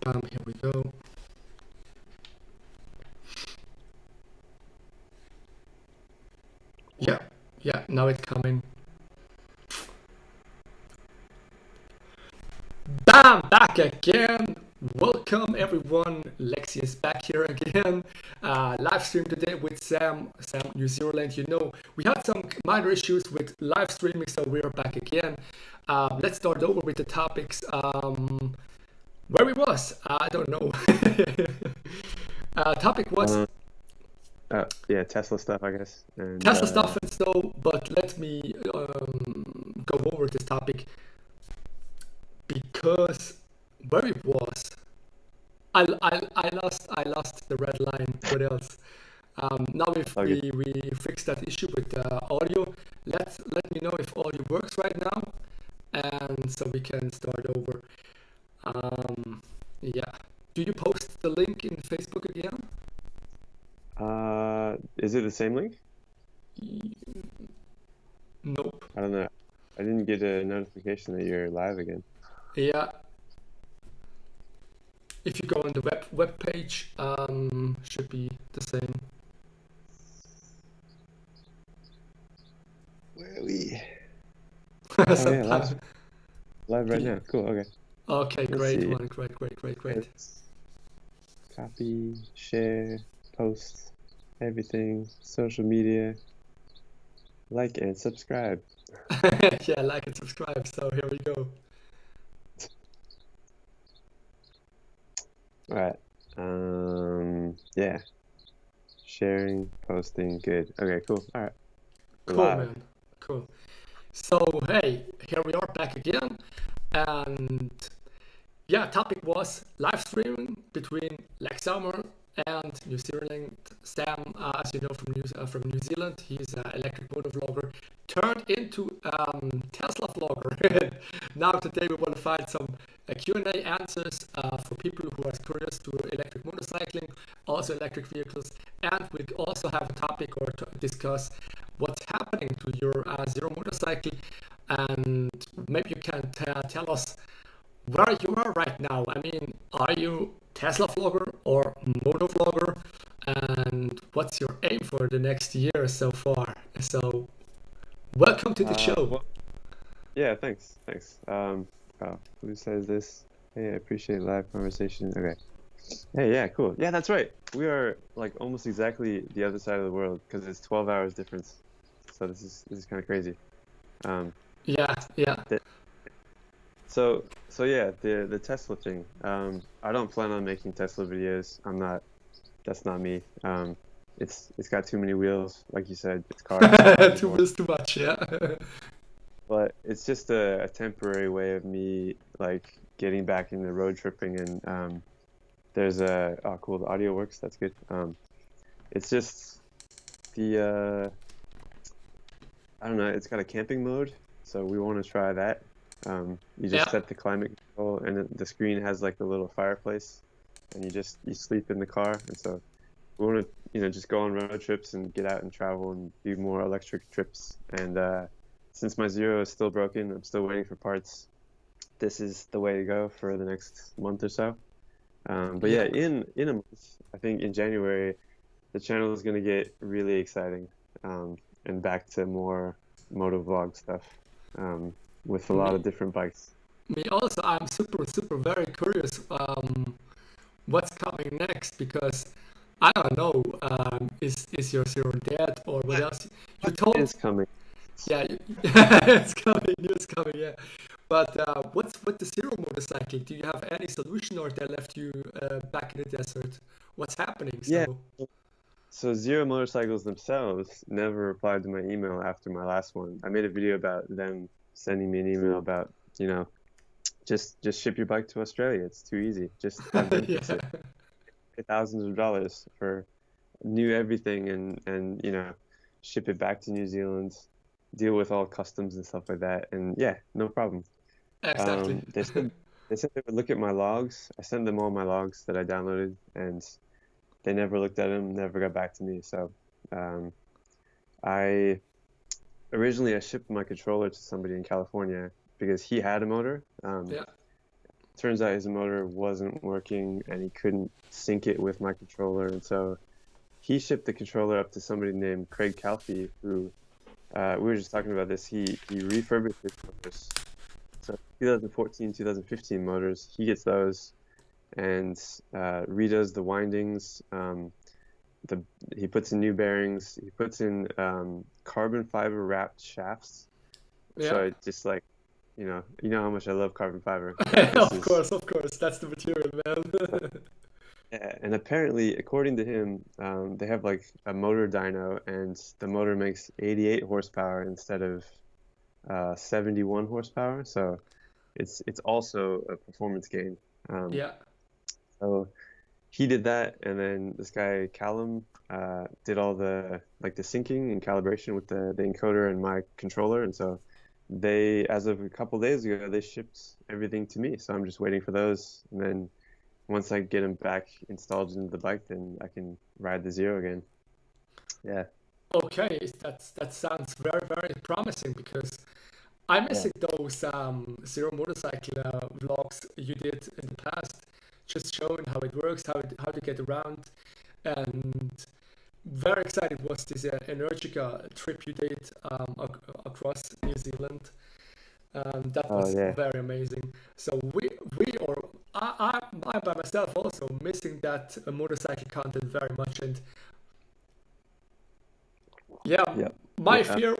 Here we go. Yeah, now it's coming. Bam, back again. Welcome everyone. Lexi is back here again. Live stream today with Sam NewZeroLand. You know, we had some minor issues with live streaming, so we're back again. Let's start over with the topics. Where we was, I don't know. Topic was yeah, Tesla stuff, I guess. And, Tesla stuff and so, but let me go over this topic because where it was, I lost the red line. What else? Now if Okay. we fix that issue with audio, let me know if audio works right now, and so we can start over. Yeah. Do you post the link in Facebook again? Is it the same link? Nope. I don't know. I didn't get a notification that you're live again. Yeah. If you go on the web page, should be the same. Where are we? Oh yeah, Sometimes. live right now. Cool. Okay. Okay, Let's great see. one. Great. Let's copy, share, post, everything, social media, like and subscribe. Yeah, like and subscribe. So here we go. All right. Yeah. Sharing, posting, good. Okay, cool. All right. We're Cool, live. man. Cool. So hey, here we are back again, and yeah, topic was live streaming between Lex Summer and NewZeroLand Sam, as you know from New Zealand. He's an electric motor vlogger turned into Tesla vlogger. Now today we want to find some Q&A answers for people who are curious to electric motorcycling, also electric vehicles, and we also have a topic or to discuss what's happening to your zero motorcycle, and maybe you can tell us where you are right now. I mean, are you Tesla vlogger or moto vlogger? And what's your aim for the next year so far? So, welcome to the show. Well, yeah, thanks. Who says this? Hey, I appreciate live conversation. Okay. Hey, yeah, cool. Yeah, that's right. We are like almost exactly the other side of the world because it's 12 hours difference. So this is kind of crazy. Yeah. So yeah, the Tesla thing. I don't plan on making Tesla videos. I'm not. That's not me. It's got too many wheels, like you said. It's cars. Too much, yeah. But it's just a temporary way of me like getting back into road tripping, and there's oh cool, the audio works. That's good. It's just the I don't know. It's got a camping mode, so we want to try that. You just set the climate control, and the screen has like a little fireplace, and you sleep in the car. And so we want to just go on road trips and get out and travel and do more electric trips. And since my Zero is still broken, I'm still waiting for parts. This is the way to go for the next month or so. But yeah, in a month, I think in January, the channel is going to get really exciting, and back to more moto vlog stuff, with a lot of different bikes. Me also, I'm super very curious what's coming next, because I don't know, is your Zero dead or what else? You told It's coming. Yeah, it's coming, yeah. But what's with the Zero motorcycle? Do you have any solution, or they left you back in the desert? What's happening? Yeah. So Zero motorcycles themselves never replied to my email after my last one. I made a video about them sending me an email about, just ship your bike to Australia. It's too easy. Just have them fix it. Pay thousands of dollars for new everything, and ship it back to New Zealand, deal with all customs and stuff like that, and yeah, no problem. Exactly. They said they would look at my logs. I sent them all my logs that I downloaded, and they never looked at them, never got back to me. So I originally shipped my controller to somebody in California because he had a motor. turns out his motor wasn't working and he couldn't sync it with my controller, and so he shipped the controller up to somebody named Craig Calfee, who we were just talking about this. He refurbished his motors. So 2014, 2015 motors, he gets those and redoes the windings. He puts in new bearings. He puts in carbon fiber wrapped shafts. Yeah. So it just like, you know how much I love carbon fiber. Of course, that's the material, man. Yeah, and apparently, according to him, they have like a motor dyno, and the motor makes 88 horsepower instead of 71 horsepower. So it's also a performance gain. Yeah. So he did that, and then this guy Callum did all the syncing and calibration with the encoder and my controller, and so they, as of a couple days ago, they shipped everything to me. So I'm just waiting for those, and then once I get them back installed into the bike, then I can ride the Zero again. Yeah. Okay, that sounds very, very promising, because I'm missing those Zero motorcycle vlogs you did in the past, just showing how it works, how to get around, and very excited was this Energica trip you did across New Zealand. That was very amazing. So I by myself also missing that motorcycle content very much, and my fear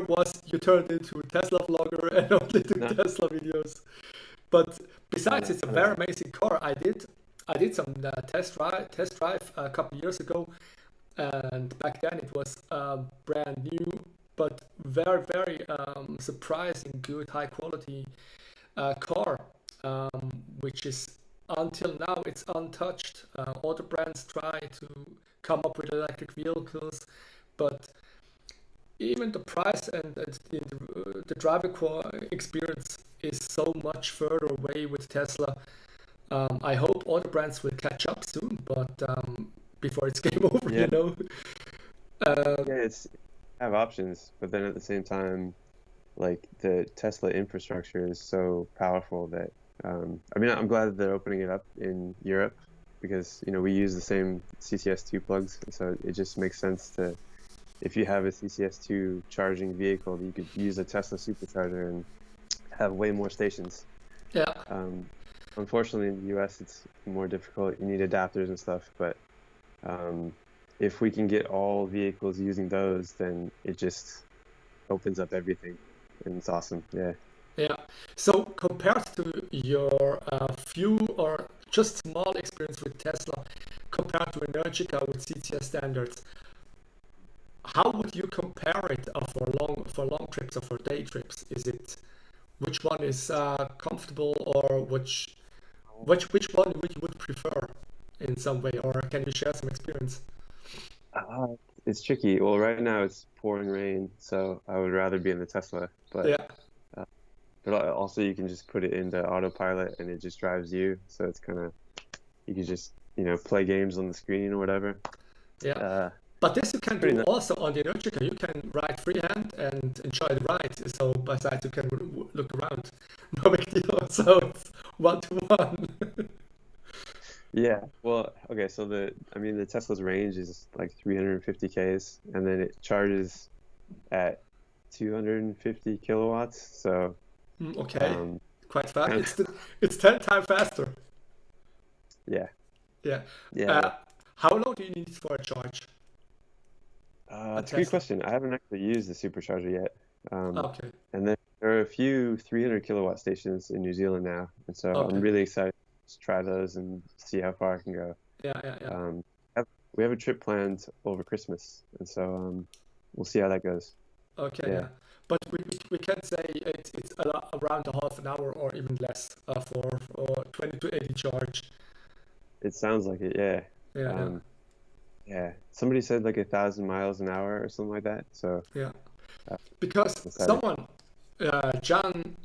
was you turned into a Tesla vlogger and only do Tesla videos. But besides, it's a very amazing car. I did some test drive a couple years ago, and back then it was brand new, but very, very surprising good, high quality car, which is until now it's untouched. Other brands try to come up with electric vehicles, but even the price and the driver experience is so much further away with Tesla. I hope other brands will catch up soon, but before it's game over, you know. It's have options, but then at the same time, like the Tesla infrastructure is so powerful that I mean, I'm glad that they're opening it up in Europe, because we use the same CCS2 plugs, so it just makes sense to, if you have a CCS2 charging vehicle, you could use a Tesla supercharger and have way more stations. Yeah. Unfortunately, in the US, it's more difficult. You need adapters and stuff, but if we can get all vehicles using those, then it just opens up everything, and it's awesome. Yeah. Yeah. So compared to your few or just small experience with Tesla, compared to Energica with CCS standards, how would you compare it for long trips or for day trips? Which one is comfortable, or which one would prefer in some way, or can you share some experience? It's tricky. Well, right now it's pouring rain, so I would rather be in the Tesla. But but also you can just put it into autopilot and it just drives you. So it's kind of, you can just play games on the screen or whatever. Yeah. But this you can do also on the Energica. You can ride freehand and enjoy the ride. So besides, you can look around. No big deal. So it's 1-to-1. Yeah. Well, okay. So the Tesla's range is like 350 Ks, and then it charges at 250 kilowatts. So quite fast. It's 10 times faster. Yeah. Yeah. How long do you need for a charge? It's a good question. I haven't actually used the supercharger yet. Okay. And then there are a few 300 kilowatt stations in New Zealand now, and so I'm really excited to try those and see how far I can go. Yeah. We have a trip planned over Christmas, and so we'll see how that goes. Okay. Yeah. But we can say it's around a half an hour or even less for 20 to 80 charge. It sounds like it. Yeah. Yeah. Somebody said like 1,000 miles an hour or something like that. So because someone, John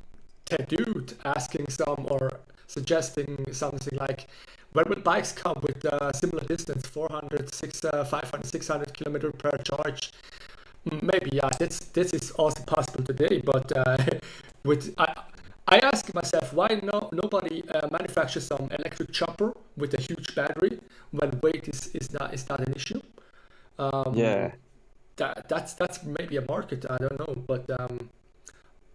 Tedude, asking or suggesting something like, when will bikes come with similar distance, 400, 500, 600 kilometers per charge? Maybe this is also possible today, but I ask myself why nobody manufactures some electric chopper with a huge battery when weight is not an issue. Yeah, That's maybe a market, I don't know, but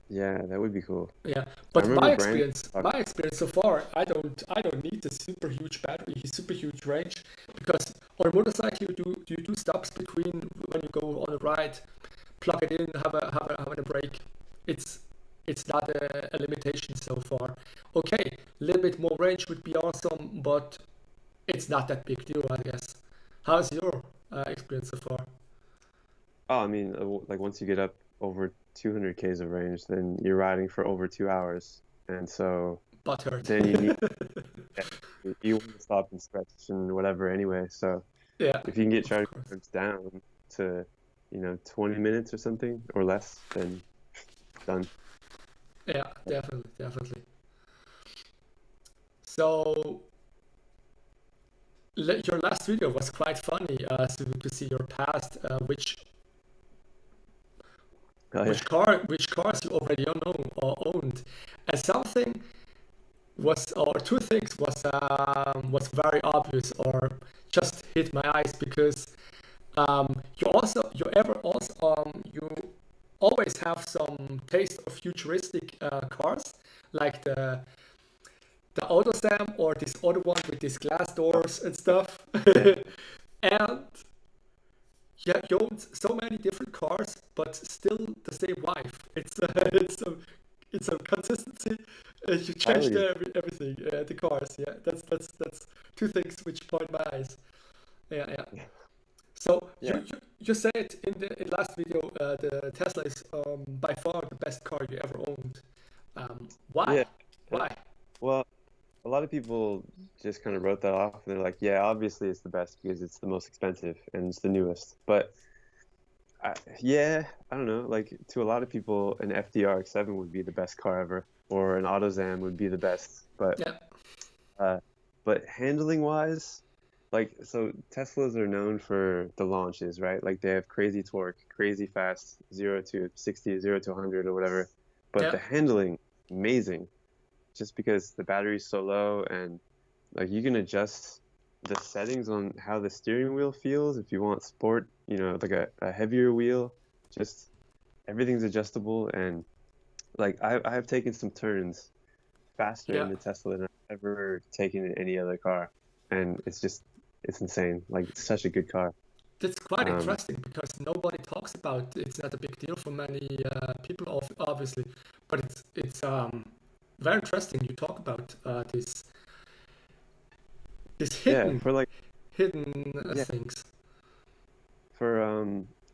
yeah, that would be cool. yeah. I But remember Brandon. my experience so far, I don't need the super huge battery, super huge range, because on a motorcycle you do stops between when you go on a ride, plug it in, have a break. It's not a limitation so far. Okay, a little bit more range would be awesome, but it's not that big deal, I guess. How's your experience so far? Oh, I mean, like once you get up over 200 k's of range, then you're riding for over 2 hours, and so Butt hurt. then you need you want to stop and stretch and whatever anyway. So Yeah, if you can get of charging course. times down to 20 minutes or something or less, then done. Yeah, definitely. So your last video was quite funny to see your past, Oh yeah, which cars you already know or owned, and something was or two things was very obvious or just hit my eyes because you always have some taste of futuristic cars like the AutoSam or this other one with these glass doors and stuff. yeah, And yeah, you own so many different cars, but still the same wife. It's a consistency. You change highly. everything, the cars. Yeah, that's two things which point my eyes. Yeah, yeah. So Yeah, you said in last video the Tesla is by far the best car you ever owned. yeah. Why? Uh, Why? Well, a lot of people just kind of wrote that off, and they're like, "Yeah, obviously it's the best because it's the most expensive and it's the newest." But yeah, I don't know. Like to a lot of people, an FDRX7 would be the best car ever, or an AutoZam would be the best. Yeah, Uh, but handling wise, like so Teslas are known for the launches, right? Like they have crazy torque, crazy fast, 0 to 60, 0 to 100 or whatever. But yeah, the handling, amazing, just because the battery's so low and like you can adjust the settings on how the steering wheel feels if you want sport, like a heavier wheel, just everything's adjustable and like I have taken some turns faster yeah. in the Tesla than I've ever taken in any other car. And it's insane. Like it's such a good car. That's quite Um, interesting because nobody talks about it. It's not a big deal for many people, obviously, but it's very interesting. You talk about this yeah, hidden for like hidden yeah, things. for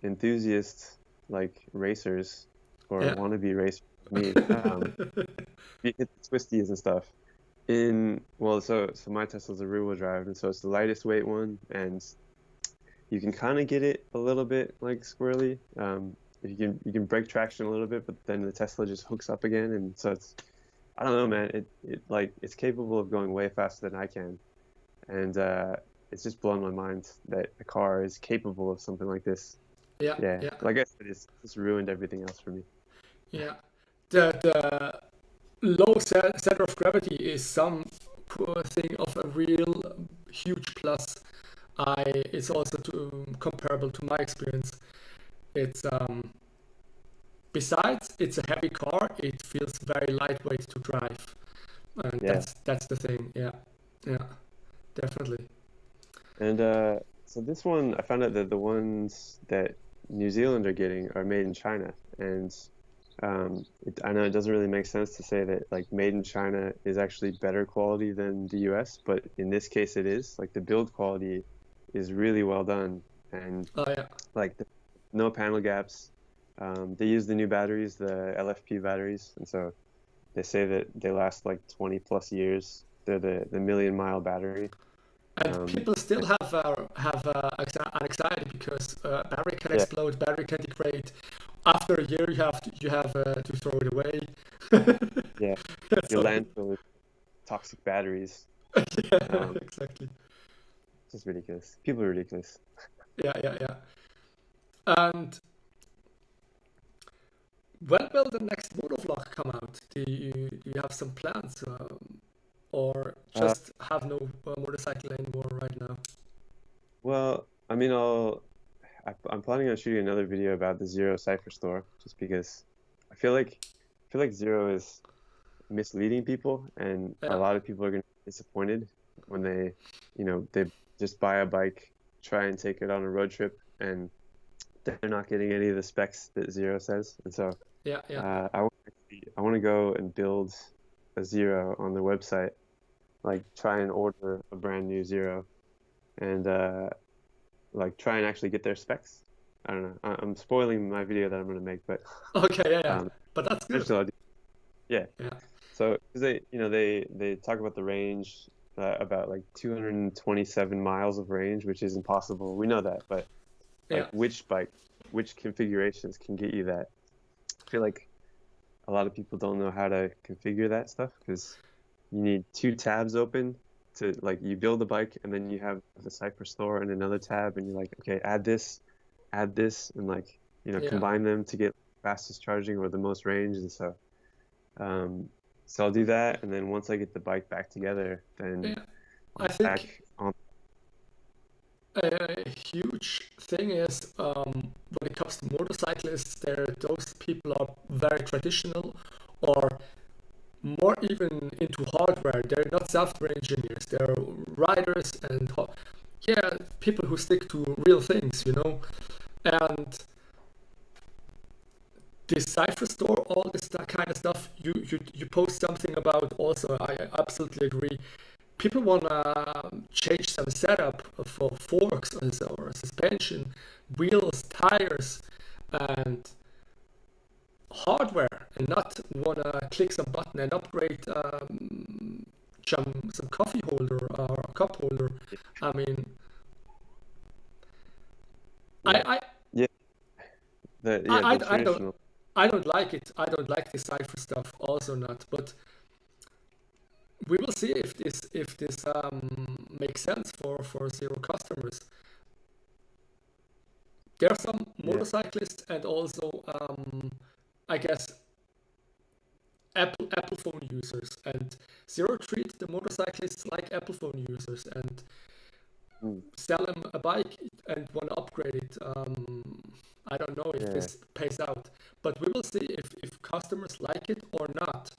enthusiasts like racers or Yeah, wannabe racers like me, you hit the twisties and stuff. So my Tesla's a rear-wheel drive, and so it's the lightest weight one, and you can kind of get it a little bit like squirrely. If you can break traction a little bit, but then the Tesla just hooks up again, and so I don't know, man. It like it's capable of going way faster than I can, and it's just blown my mind that a car is capable of something like this. yeah, Yeah, yeah, like I said, it's just ruined everything else for me. yeah. The low center of gravity is some poor thing of a real huge plus. It's also comparable to my experience. It's besides it's a heavy car, it feels very lightweight to drive, and Yeah, that's the thing. Yeah, yeah, definitely. and so this one, I found out that the ones that New Zealand are getting are made in China, and I know it doesn't really make sense to say that like made in China is actually better quality than the US, but in this case it is. Like the build quality is really well done, and Oh yeah, like no panel gaps. They use the new batteries, the LFP batteries, and so they say that they last like 20 plus years. They're the million-mile battery. and Um, people still have anxiety because battery can yeah, explode, battery can degrade. After a year, you have to throw it away. yeah. Your So landfill is toxic batteries. yeah, Um, exactly. it's just ridiculous. People are ridiculous. Yeah, yeah, yeah. And when will the next motovlog come out? Do Do you have some plans, or Uh, just have no motorcycle anymore right now? well, I mean, I'm planning on shooting another video about the Zero Cipher store, just because I feel like Zero is misleading people, and a Yeah, lot of people are gonna be disappointed when they just buy a bike, try and take it on a road trip, and they're not getting any of the specs that Zero says. And so yeah, yeah, I want to go and build a Zero on their website, like try and order a brand new Zero, and like try and actually get their specs. I don't know. I'm spoiling my video that I'm gonna make, but okay, yeah, yeah. um, But that's good. eventually I'll do. Yeah. Yeah, So 'cause they talk about the range, about like 227 miles of range, which is impossible. We know that, but yeah, like which configurations can get you that? I feel like a lot of people don't know how to configure that stuff, because you need two tabs open to, like, you build the bike and then you have the Cypher store in another tab, and you're like, okay, add this, and like, yeah, combine them to get fastest charging or the most range. And um, so I'll do that, and then once I get the bike back together, then yeah. I I'm think back on. a huge thing is, when it comes to motorcyclists, those people are very traditional, or more even into hardware. They're not software engineers. They're writers and yeah, people who stick to real things, you know. And this cipher store, all this that kind of stuff, you post something about. Also, I absolutely agree. People want to change some setup for forks or suspension, wheels, tires, and hardware, and not want to click some button and upgrade some coffee holder or cup holder. I mean, Yeah, I yeah, the I don't traditional. like it. I don't like the cipher stuff. Also not, but we will see if this makes sense for Zero customers. There are some Yeah, motorcyclists and also I guess Apple phone users, and Zero treat the motorcyclists like Apple phone users and mm, sell them a bike and want to upgrade it. I don't know if yeah, this pays out, but we will see if customers like it or not.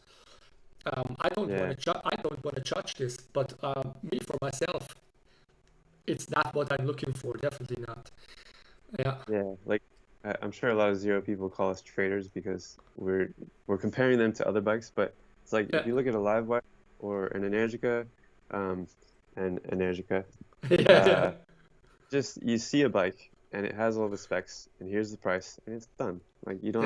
yeah, I don't want to judge this, but me for myself, it's not what I'm looking for. Definitely not. Yeah, yeah. Like, I'm sure a lot of Zero people call us traders because we're comparing them to other bikes, but it's like yeah, if you look at a Livewire or an Energica, um, and Energica, yeah, yeah, uh, just you see a bike and it has all the specs, and here's the price, and it's done. Like, yeah, you don't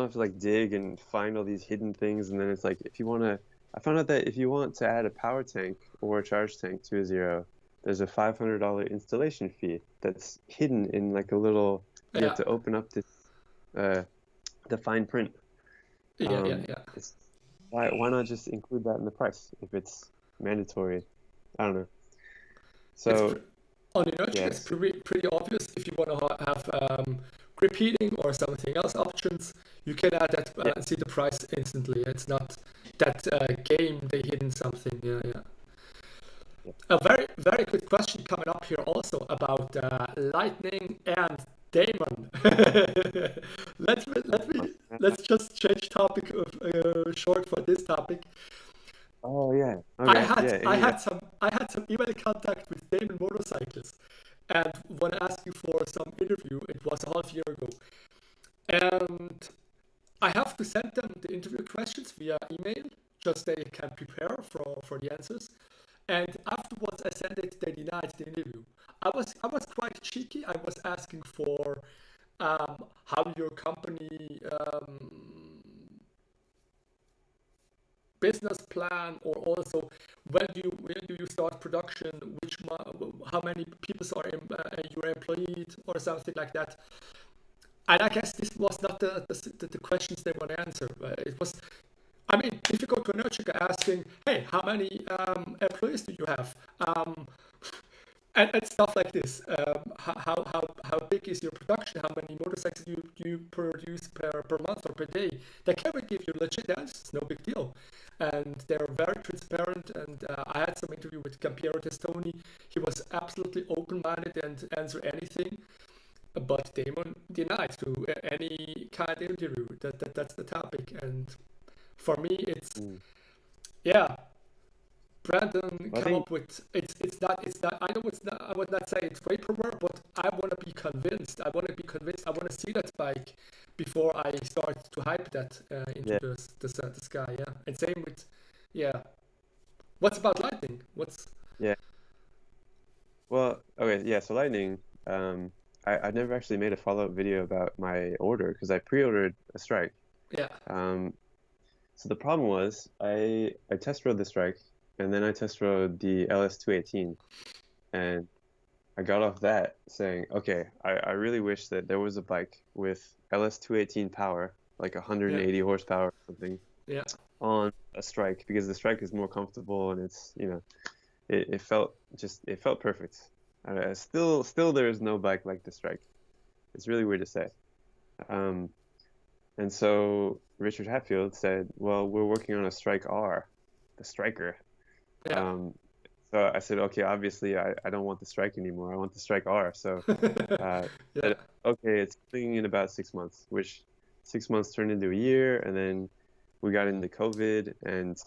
have to like dig and find all these hidden things. And then it's like, I found out that if you want to add a power tank or a charge tank to a Zero, there's a $500 installation fee that's hidden in like a little. You have yeah, to open up this, uh, the fine print. yeah, yeah, yeah. It's why not just include that in the price if it's mandatory? I don't know. It's So on Energy. It's yes, pretty obvious. If you want to have grip heating or something else options, you can add that yeah, and see the price instantly. It's not that game they hidden something. Yeah, yeah. yeah. A very good question coming up here also about Lightning and Damon. Let's just change topic of, short for this topic. Oh yeah. Okay. Yeah. Yeah. I had some email contact with Damon Motorcycles, and when I asked you for some interview, it was a half year ago, and I have to send them the interview questions via email, just they can prepare for the answers. And afterwards, I sent it. They denied the interview. I was quite cheeky. I was asking for how your company business plan, or also when do you start production, how many people are your employed, or something like that. And I guess this was not the questions they want to answer. It was, I mean, if you go to Energica asking, hey, how many employees do you have? and stuff like this. How big is your production? How many motorcycles you produce per month or per day? They can give you legit answers, no big deal. And they're very transparent. And I had some interview with Campiero Testoni. He was absolutely open-minded and answer anything. But Damon denied to any kind of interview that's the topic. And for me, it's yeah. Brandon I come think up with it's not I know it's not, I would not say it's vaporware, but I want to be convinced. I want to see that bike before I start to hype that into yeah. the sky. Yeah, and same with yeah. What's about Lightning? What's Yeah. Well, okay, yeah, so Lightning, I never actually made a follow-up video about my order because I pre-ordered a Strike. yeah So the problem was I test rode the Strike and then I test rode the LS218 and I got off that saying, okay, I really wish that there was a bike with LS218 power, like 180 horsepower or something, yeah on a Strike because the Strike is more comfortable and it's, it felt perfect. Still there is no bike like the Strike. It's really weird to say. And so Richard Hatfield said, well, we're working on a Strike R, the Striker. yeah. So I said, okay, obviously I don't want the Strike anymore. I want the Strike R. So Yeah. said, okay, it's coming in about 6 months, which 6 months turned into a year. And then we got into COVID and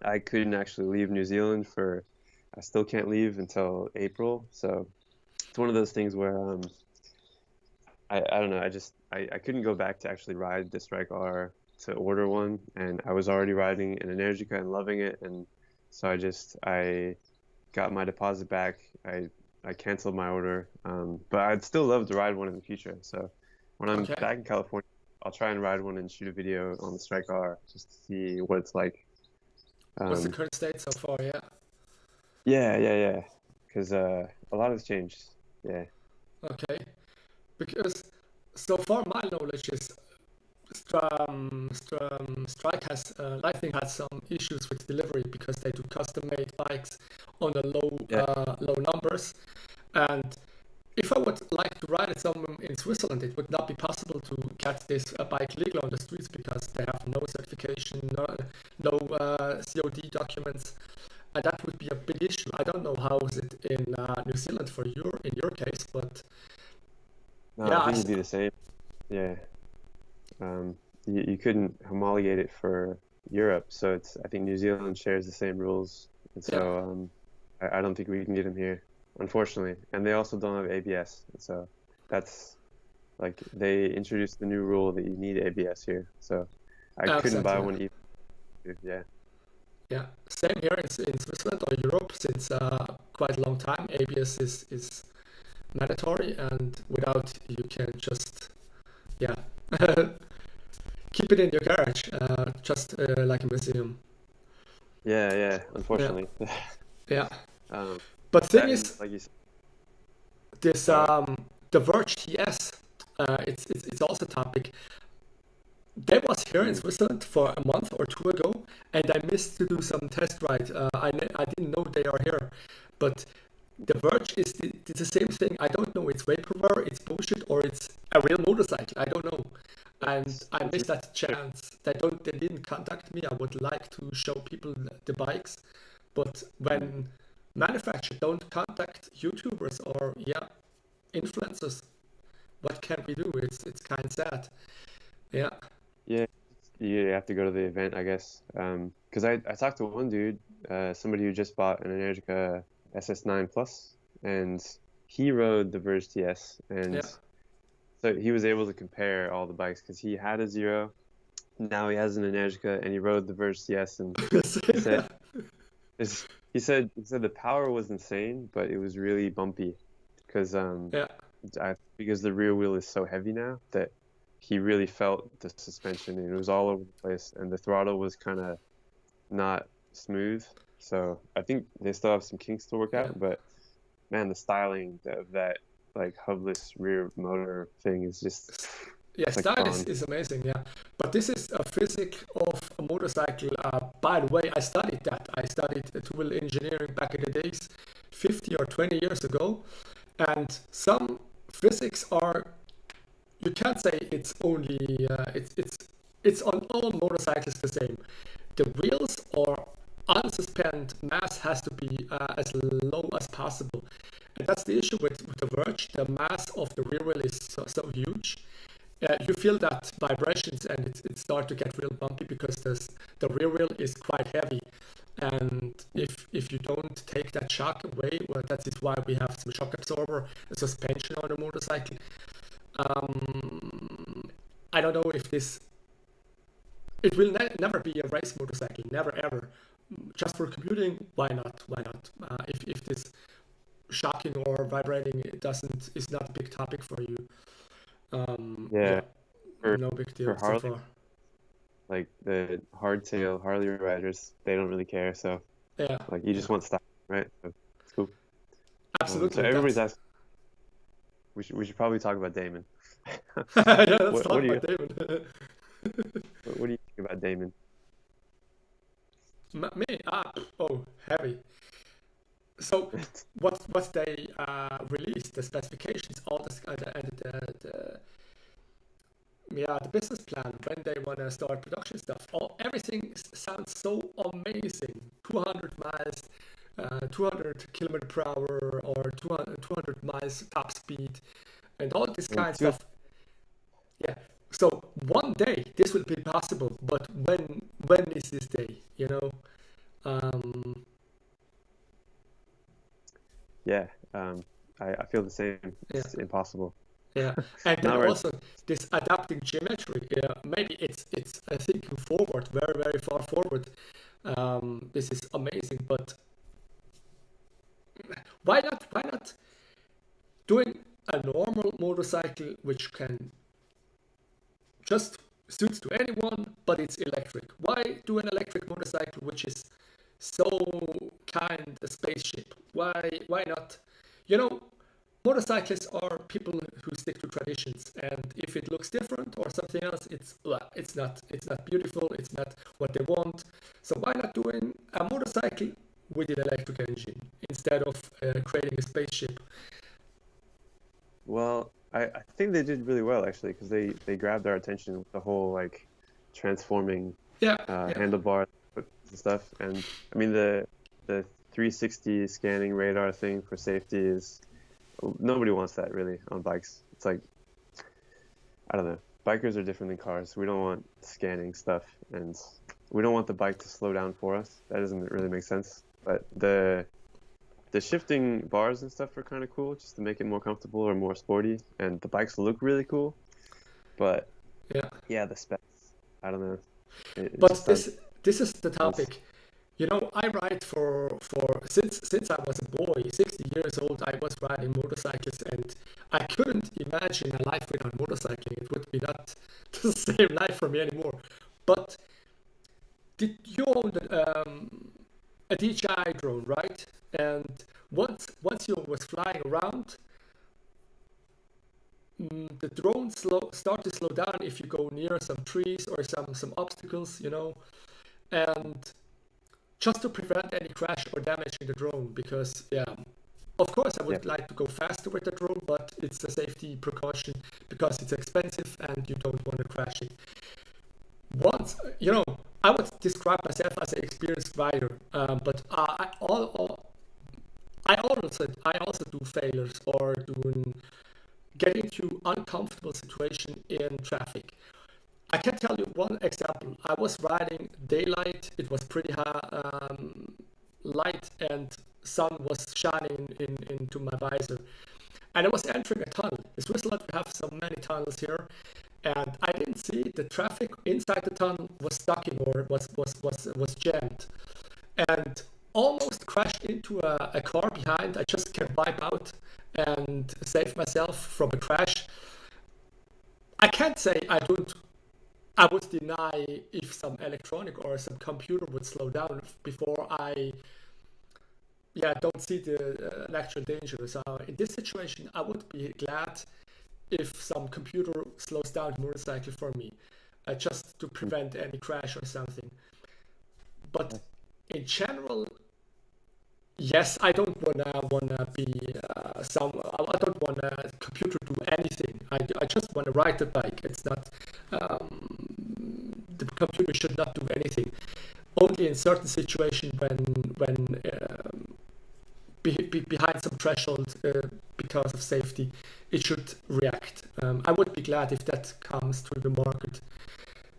I couldn't actually leave New Zealand I still can't leave until April. So it's one of those things where I don't know. I couldn't go back to actually ride the Strike R to order one, and I was already riding an Energica and loving it, and so I got my deposit back. I canceled my order, but I'd still love to ride one in the future. So when I'm Okay. back in California, I'll try and ride one and shoot a video on the Strike R just to see what it's like. What's the current state so far? Yeah. Yeah. Because a lot has changed. Yeah. Okay. Because so far my knowledge is Strike has Lightning has some issues with delivery because they do custom-made bikes on the low numbers, and if I would like to ride it somewhere in Switzerland, it would not be possible to get this bike legal on the streets because they have no certification, no COD documents, and that would be a big issue. I don't know how is it in New Zealand in your case, but No, yeah, I think it'd be the same. Yeah. You couldn't homologate it for Europe, so I think New Zealand shares the same rules, and so I don't think we can get them here, unfortunately. And they also don't have ABS, and so that's like they introduced the new rule that you need ABS here. So I couldn't buy one either. Yeah. Yeah, same here in Switzerland or Europe since quite a long time. ABS is mandatory, and without you can just keep it in your garage, just like a museum. Yeah. Unfortunately. Yeah. But thing That, is, like you said, this the Verge TS, it's also a topic. They was here in Switzerland for a month or two ago, and I missed to do some test ride. I didn't know they are here, but the Verge is the same thing. I don't know it's vaporware, it's bullshit, or it's a real motorcycle. I don't know, and I missed that chance. They didn't contact me. I would like to show people the bikes, but when manufacturers don't contact YouTubers or influencers, what can we do? It's kind of sad. Yeah. Yeah, you have to go to the event, I guess. Because I talked to one dude, somebody who just bought an Energica SS9 Plus, and he rode the Verge TS, and so he was able to compare all the bikes because he had a Zero, now he has an Energica, and he rode the Verge TS, and he said the power was insane, but it was really bumpy because because the rear wheel is so heavy now that he really felt the suspension, and it was all over the place, and the throttle was kind of not smooth. So I think they still have some kinks to work out, but man, the styling of that like hubless rear motor thing is just style is amazing. But this is a physics of a motorcycle. By the way, I studied that. I studied tool engineering back in the days, 50 or 20 years ago, and some physics are, you can't say it's only it's on all motorcycles the same. The wheels or unsuspended mass has to be as low as possible, and that's the issue with the Verge. The mass of the rear wheel is so huge. You feel that vibrations, and it starts to get real bumpy because the rear wheel is quite heavy, and if you don't take that shock away, well, that is why we have some shock absorber suspension on the motorcycle. I don't know if this, it will never be a race motorcycle, never ever. Just for commuting, why not? Why not? If this shocking or vibrating is not a big topic for you. Yeah. No big deal for so Harley, far. like the hardtail Harley riders, they don't really care. So Yeah, like you just want style, right? So it's cool. absolutely. So everybody's asking. We should probably talk about Damon. Yeah, let's What talk do you about David. what do you think about Damon? Me? Oh, heavy. So what they released, the specifications, all this, the business plan, when they want to start production stuff, everything sounds so amazing. 200 miles, 200 kilometer per hour, or 200 miles top speed, and all this kind of stuff. Yeah. So one day this will be possible, but when is this day? You know. Yeah, I feel the same. It's impossible. Yeah, and then Not right. also this adapting geometry. Yeah, maybe it's thinking forward, very very far forward. This is amazing, but why not doing a normal motorcycle which can just suits to anyone, but it's electric? Why do an electric motorcycle which is so kind a spaceship? Why not? You know, motorcyclists are people who stick to traditions, and if it looks different or something else, it's not beautiful. It's not what they want. So why not doing a motorcycle with an electric engine instead of creating a spaceship? Well, I think they did really well actually, because they grabbed our attention with the whole like transforming handlebar and stuff. And I mean the 360 scanning radar thing for safety is, nobody wants that really on bikes. It's like, I don't know. Bikers are different than cars. We don't want scanning stuff, and we don't want the bike to slow down for us. That doesn't really make sense. But the shifting bars and stuff are kind of cool, just to make it more comfortable or more sporty. And the bikes look really cool. But yeah, the specs, I don't know. But this is the topic. You know, I ride for since I was a boy, 60 years old, I was riding motorcycles, and I couldn't imagine a life without motorcycling. It would be not the same life for me anymore. But did you own a Dji Drone, right? And once you was flying around, the drone start to slow down if you go near some trees or some obstacles, you know, and just to prevent any crash or damage in the drone, because of course I would like to go faster with the drone, but it's a safety precaution because it's expensive and you don't want to crash it. Once, you know, I would describe myself as an experienced rider, but I also do failures or get into uncomfortable situation in traffic. I can tell you one example. I was riding daylight. It was pretty light, and sun was shining into my visor. And I was entering a tunnel. In Switzerland, we have so many tunnels here, and I didn't see the traffic inside the tunnel was stuck in, or was jammed, and almost crashed into a car behind. I just can wipe out and save myself from a crash. I can't say I would deny if some electronic or some computer would slow down before I don't see the actual danger. So in this situation, I would be glad if some computer slows down the motorcycle for me, just to prevent any crash or something. But in general, yes, I don't wanna be some. I don't wanna computer do anything. I just wanna ride the bike. It's not the computer should not do anything. Only in certain situations when behind some threshold because of safety, it should react. I would be glad if that comes to the market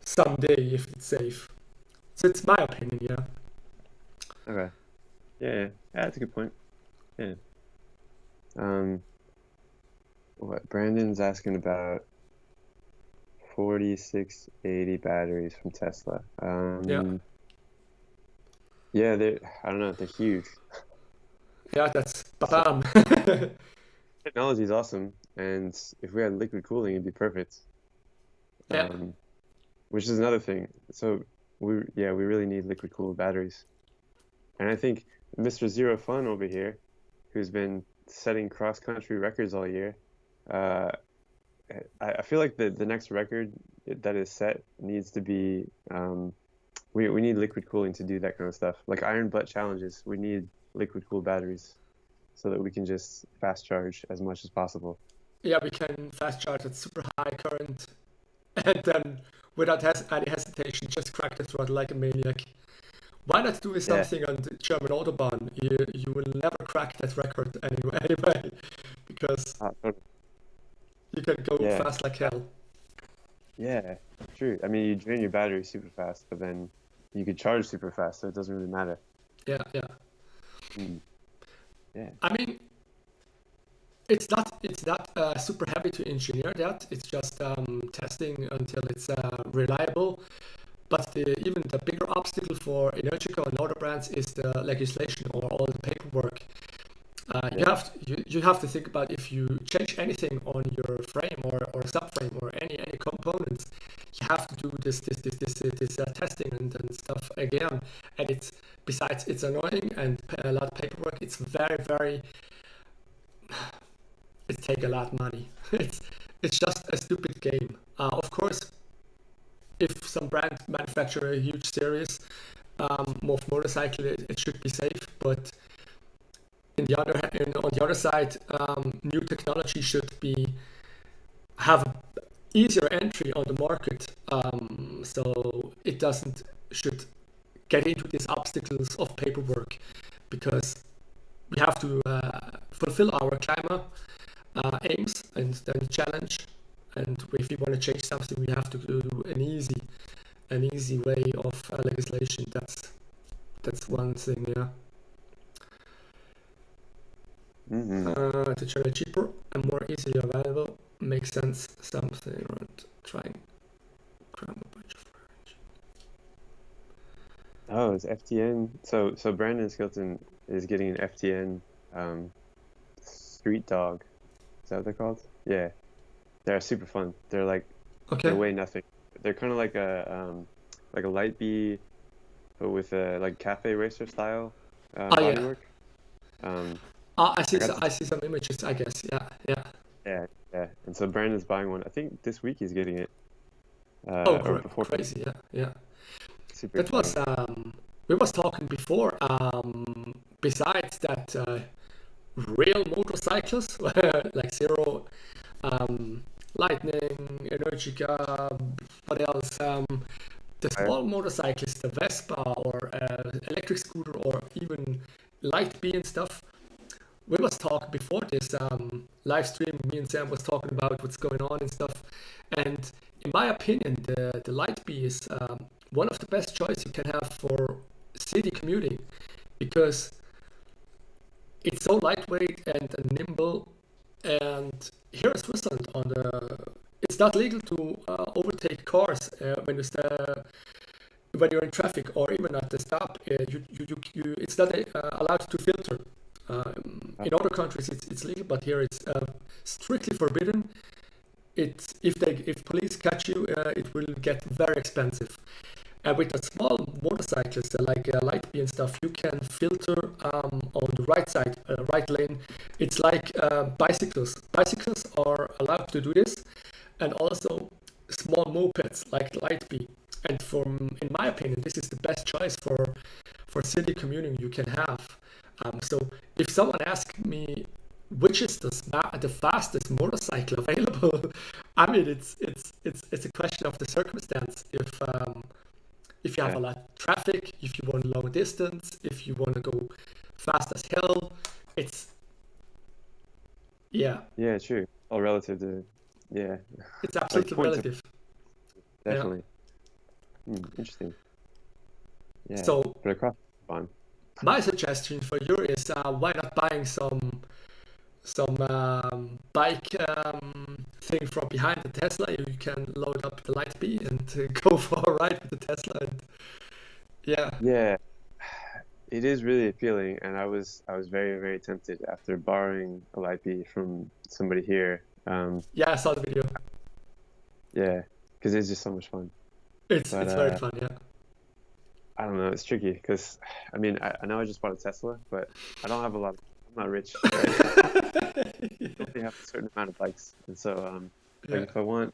someday if it's safe. So it's my opinion, yeah. Okay. Yeah, that's a good point. Yeah. What Brandon's asking about 4680 batteries from Tesla. Yeah, I don't know, they're huge. Yeah, that's So, bam. technology is awesome, and if we had liquid cooling, it'd be perfect. Yeah. Which is another thing. So we really need liquid cooled batteries. And I think Mr. Zero Fun over here, who's been setting cross-country records all year, I feel like the next record that is set needs to be we need liquid cooling to do that kind of stuff. Like iron butt challenges, we need liquid cooled batteries so that we can just fast charge as much as possible. Yeah, we can fast charge at super high current and then without any hesitation just crack the throttle like a maniac. Why not do something on the German Autobahn? You will never crack that record anyway because you can go fast like hell. Yeah, true. I mean, you drain your battery super fast, but then you could charge super fast, so it doesn't really matter. Yeah. Yeah. I mean, it's not super heavy to engineer that. It's just testing until it's reliable. But even the bigger obstacle for Energica and other brands is the legislation or all the paperwork. You have to think about if you change anything on your frame or subframe or any components, you have to do this testing and stuff again. And it's annoying and a lot of paperwork. It's very it takes a lot of money. It's just a stupid game. Of course, if some brand manufacture a huge series of motorcycle, it should be safe, but on the other side, new technology should have easier entry on the market, so it should get into these obstacles of paperwork, because we have to fulfill our climate aims and then challenge. And if we want to change something, we have to do an easy way of legislation. That's one thing, yeah. To generate cheaper and more easily available makes sense. Something around trying cram a bunch of range. Oh, it's FTN. So Brandon Skilton is getting an FTN Street Dog. Is that what they're called? Yeah, they're super fun. They're like they weigh nothing. They're kind of like a light bee, but with a like cafe racer style bodywork. I see some images, I guess. Yeah. And so Brandon's buying one. I think this week he's getting it. Or before crazy, yeah. Super that was we was talking before. Besides that, real motorcycles like Zero, Lightning, Energica, what else? The small motorcycles, the Vespa or electric scooter or even light bee and stuff. We was talking before this live stream. Me and Sam was talking about what's going on and stuff. And in my opinion, the light bee is one of the best choices you can have for city commuting, because it's so lightweight and nimble. And here in Switzerland, it's not legal to overtake cars when you're in traffic or even at the stop. It's not allowed to filter. In other countries it's legal, but here it's strictly forbidden. If police catch you, it will get very expensive. And with the small motorcycles like light bee and stuff, you can filter on the right side, right lane. It's like bicycles. Bicycles are allowed to do this, and also small mopeds like light bee. And in my opinion, this is the best choice for city commuting you can have. So if someone asks me which is the fastest motorcycle available, I mean it's a question of the circumstance. If you have a lot of traffic, if you want long distance, if you want to go fast as hell, it's yeah, true. All relative to it's absolutely points relative. definitely. Interesting. Yeah. So But across fun. my suggestion for you is why not buying some bike thing from behind the Tesla. You can load up the Lightbee and go for a ride with the Tesla. And Yeah, it is really appealing, and I was very, very tempted after borrowing a Lightbee from somebody here. I saw the video. Yeah, because it's just so much fun. It's very fun. Yeah. I don't know, it's tricky because I mean I know I just bought a Tesla, but I don't have a lot. I'm not rich. Right? I only have a certain amount of bikes, and so like if I want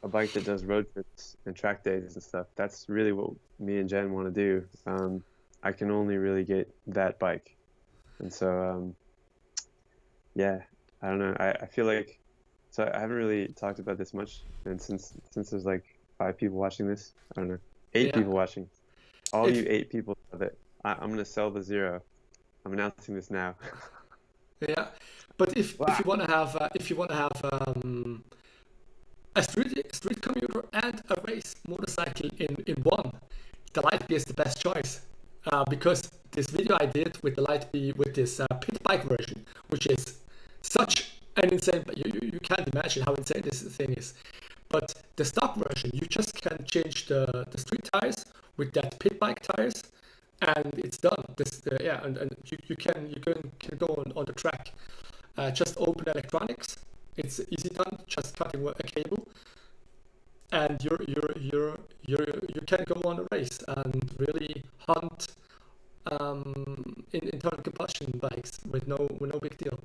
a bike that does road trips and track days and stuff, that's really what me and Jen want to do. I can only really get that bike, and so yeah, I don't know. I feel like I haven't really talked about this much, and since there's like 5 people watching this, I don't know, 8 people watching. All you 8 people love it. I'm gonna sell the Zero. I'm announcing this now. Yeah, but if you want to have a street commuter and a race motorcycle in one, the Lightbee is the best choice. Because this video I did with the Lightbee with this pit bike version, which is such an insane, you can't imagine how insane this thing is. But the stock version, you just can change the street tires with that pit bike tires, and it's done. And you can go on the track. Just open electronics. It's easy done. Just cutting a cable, and you can go on a race and really hunt in internal combustion bikes with no big deal.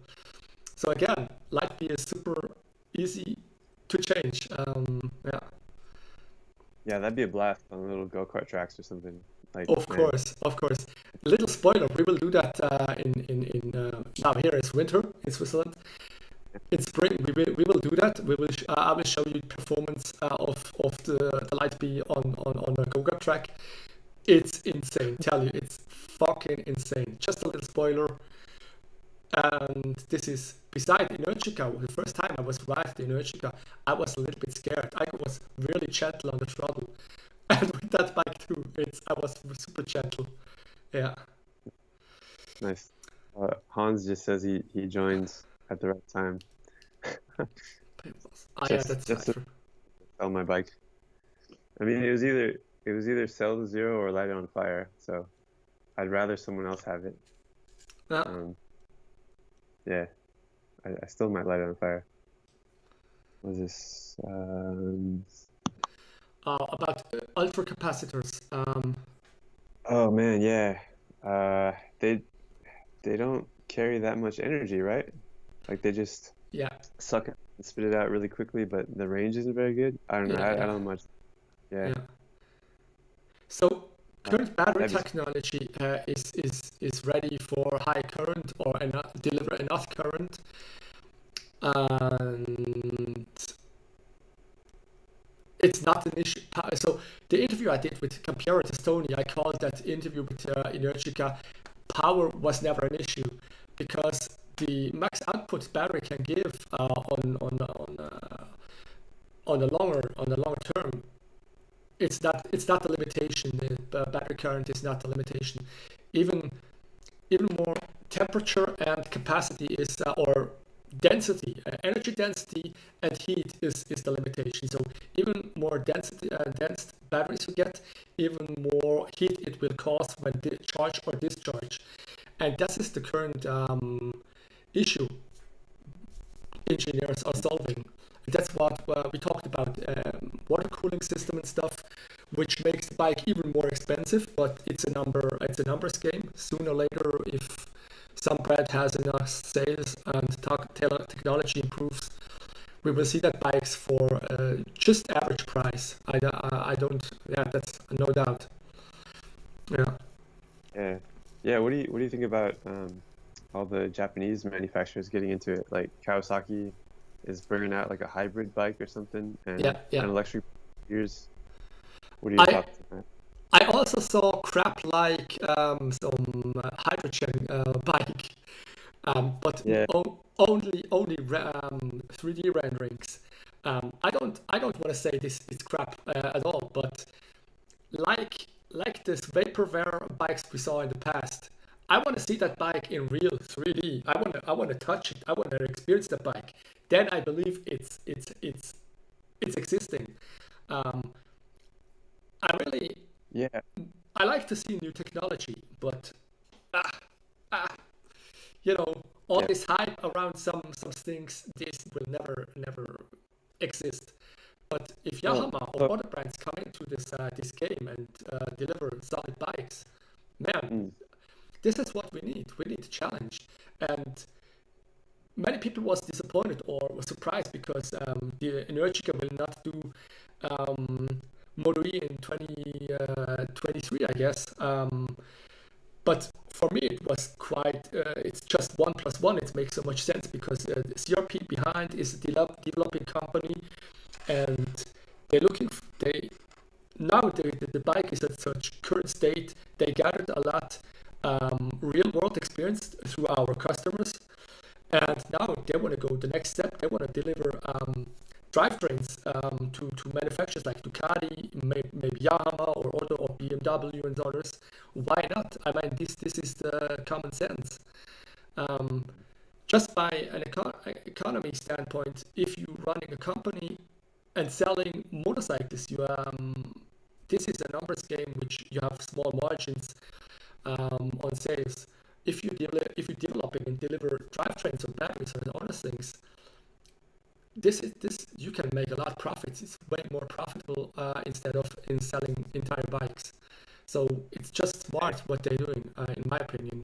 So again, Lightbee is super easy to change. Yeah, that'd be a blast on little go-kart tracks or something. Like, of course. Little spoiler: we will do that in now. Here is winter in Switzerland. In spring, we will do that. I will show you performance of the Lightbee on a go-kart track. It's insane. Tell you, it's fucking insane. Just a little spoiler. And this is beside Energica. The first time I was riding Energica, I was a little bit scared. I was really gentle on the throttle, and with that bike too, I was super gentle. Yeah. Nice. Hans just says he joins at the right time. That's just to sell my bike. I mean, it was either sell the Zero or light it on fire. So I'd rather someone else have it. Yeah, I still might light it on fire. What is this? About ultra capacitors. Oh man, yeah. They don't carry that much energy, right? Like they just suck it and spit it out really quickly, but the range isn't very good. I don't know. I don't know much. Yeah. So current battery technology is ready for high current or deliver enough current, and it's not an issue. So the interview I did with Campiero Testoni, I called that interview with Energica. Power was never an issue because the max output battery can give on the long term. It's not the limitation. The battery current is not the limitation. Even more temperature and capacity is or density, energy density and heat is the limitation. So even more density dense batteries you get, even more heat it will cause when charge or discharge, and that is the current issue engineers are solving. That's what we talked about, water cooling system and stuff, which makes the bike even more expensive. But it's a numbers game. Sooner or later, if some brand has enough sales and technology improves, we will see that bikes for just average price. I don't. Yeah, that's no doubt. Yeah. Yeah. What do you think about all the Japanese manufacturers getting into it? Like Kawasaki is bringing out like a hybrid bike or something, and Yeah, yeah. an electric years. What are your I thoughts on that? I also saw crap like some hydrogen bike, but Yeah. only 3D renderings. I don't want to say this is crap at all, but like this vaporware bikes we saw in the past, I want to see that bike in real 3D. I want to touch it. I want to experience the bike. Then I believe it's existing. Um, I really Yeah. I like to see new technology, but ah, ah, you know, all Yeah. this hype around some things, this will never exist. But if Well, Yamaha or other brands come into this game and deliver solid bikes, man, mm, this is what we need. We need a challenge. And many people was disappointed or was surprised because the Energica will not do um, Moto E in 2023, I guess. But for me, it was quite. It's just 1+1. It makes so much sense because the CRP behind is a developing company, and they're looking. They now the bike is at such current state. They gathered a lot real world experience through our customers, and now they want to go the next step. They want to deliver drivetrains to manufacturers like Ducati, maybe Yamaha or other or BMW and others. Why not? I mean, this is the common sense. Just by an economy standpoint, if you're running a company and selling motorcycles, this is a numbers game which you have small margins on sales. If you're developing and deliver drivetrains or batteries or other things, this you can make a lot of profits. It's way more profitable instead of in selling entire bikes. So it's just smart what they're doing, in my opinion.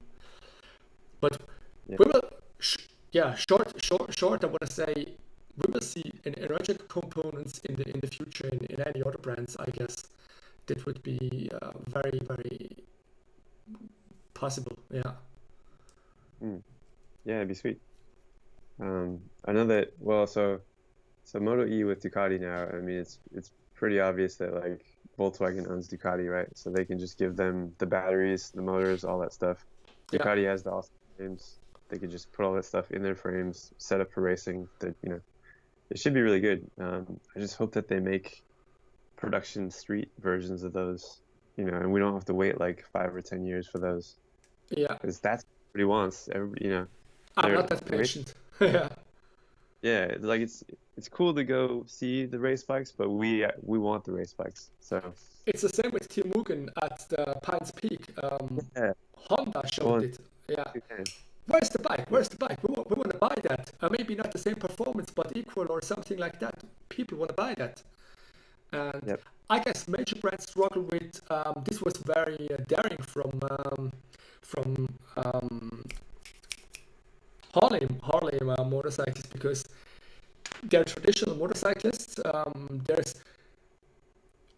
But yeah. we will, short. I want to say we will see an electric components in the future in any other brands. I guess that would be very possible. Yeah. Mm. Yeah, it'd be sweet. I know that, well, so Moto E with Ducati now, I mean, it's pretty obvious that like Volkswagen owns Ducati, right? So they can just give them the batteries, the motors, all that stuff. Yeah. Ducati has the awesome frames. They could just put all that stuff in their frames, set up for racing. That, it should be really good. I just hope that they make production street versions of those, and we don't have to wait like 5 or 10 years for those, Yeah. because that's what he wants. Everybody, I'm they're not that they're patient. Yeah. Yeah, like it's cool to go see the race bikes, but we want the race bikes. So It's the same with Tim Mugen at the Pines Peak. yeah, Honda showed well, it. Yeah. okay. Where's the bike? Where's the bike? We want to buy that. Maybe not the same performance, but equal or something like that. People want to buy that. And Yep. I guess major brands struggle with. This was very daring from Harley motorcyclists, because they're traditional motorcyclists.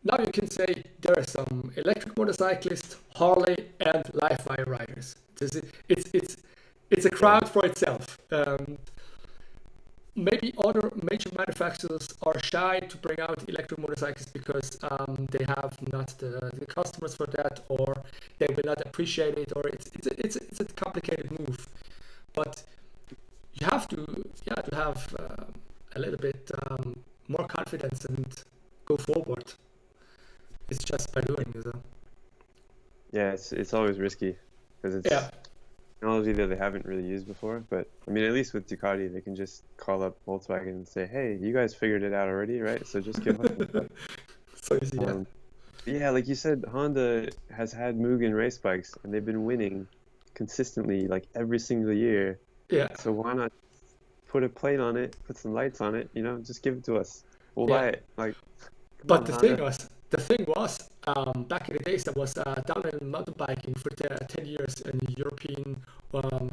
Now you can say there are some electric motorcyclists, Harley, and live wire riders. It's a crowd for itself. Maybe other major manufacturers are shy to bring out electric motorcycles because they have not the customers for that, or they will not appreciate it, or it's a complicated move. But you have to have a little bit more confidence and go forward. It's just by doing it. Yeah, it's always risky because it's Yeah. technology that they haven't really used before. But I mean, at least with Ducati, they can just call up Volkswagen and say, "Hey, you guys figured it out already, right? So just give us some stuff." So easy. Yeah. Yeah, like you said, Honda has had Mugen race bikes, and they've been winning consistently, like every single year. Yeah. So why not put a plate on it, put some lights on it, just give it to us. We'll Yeah. buy it. Like, come But on, the Honda. thing was, back in the days, there was downhill mountain biking for 10 years in European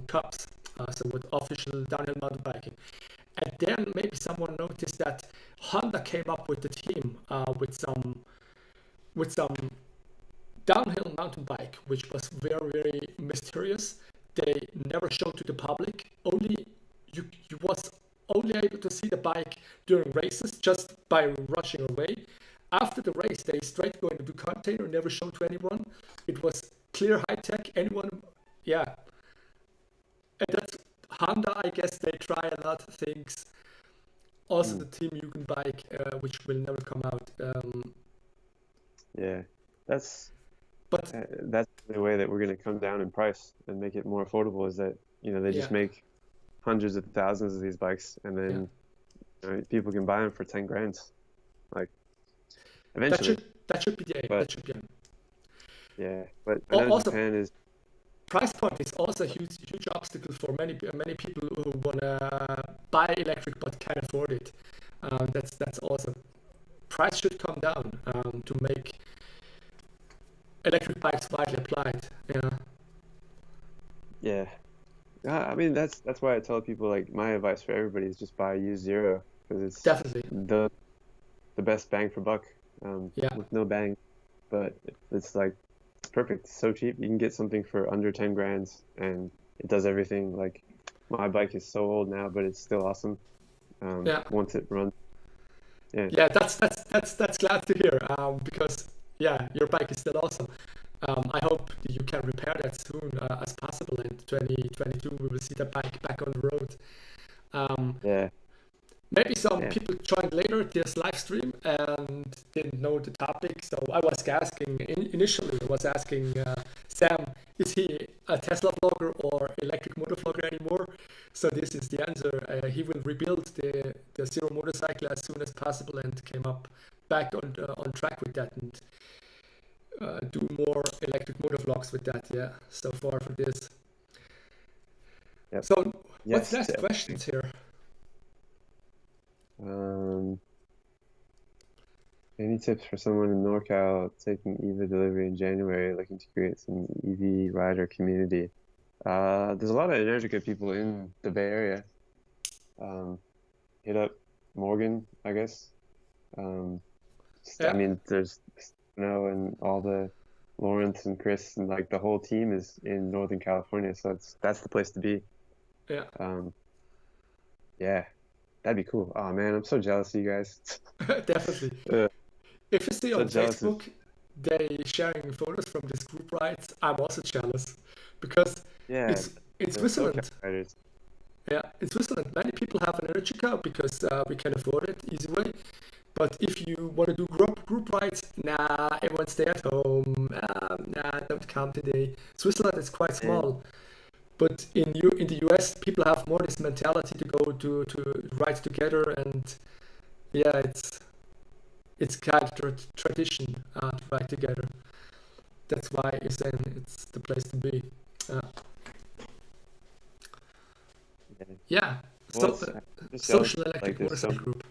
Cups, so with official downhill mountain biking. And then maybe someone noticed that Honda came up with the team with some downhill mountain bike, which was very mysterious. they never showed to the public. Only you was only able to see the bike during races just by rushing away. After the race, they straight go into the container, never show to anyone. It was clear high tech. Anyone, yeah. And that's Honda. I guess they try a lot of things. Also, the Team Jugend bike, which will never come out. Yeah, that's But that's the way that we're going to come down in price and make it more affordable. Is that they just make hundreds of thousands of these bikes, and then people can buy them for 10 grand, like eventually. That should be the aim. That should be the aim. Yeah, but I know Also, Japan is. Price point is also a huge obstacle for many people who wanna buy electric but can't afford it. That's also price should come down to make electric bikes widely applied. Yeah, I mean that's why I tell people, like, my advice for everybody is just buy a used Zero, because it's Definitely the best bang for buck. With no bang, but it's like perfect. It's so cheap. You can get something for under 10 grand, and it does everything. Like, my bike is so old now, but it's still awesome. Once it runs. Yeah, that's glad to hear. Because your bike is still awesome. I hope you can repair that soon as possible. In 2022, we will see the bike back on the road. Maybe some people joined later this live stream and didn't know the topic. So I was asking, initially I was asking Sam, is he a Tesla vlogger or electric motor vlogger anymore? So this is the answer. He will rebuild the Zero motorcycle as soon as possible and came up back on track with that and do more electric motor vlogs with that. Yeah, so far for this. Yep. So what's next questions here? Any tips for someone in NorCal taking EVA delivery in January, looking to create some EV rider community? There's a lot of Energica people in the Bay Area. Hit up Morgan, I guess. I mean, there's Snow and all the Lawrence and Chris, and like the whole team is in Northern California, so that's the place to be. Yeah. That'd be cool. Oh man, I'm so jealous of you guys. Definitely. If you see on Facebook they sharing photos from this group rides, I'm also jealous because in Switzerland. In Switzerland, many people have an Energica because we can afford it easy way. But if you want to do group rides, everyone stay at home. Don't come today. Switzerland is quite small. But in the US, people have more this mentality to go to ride together, and it's kind of tradition to ride together. That's why you're saying it's the place to be. Social electric motorcycle group.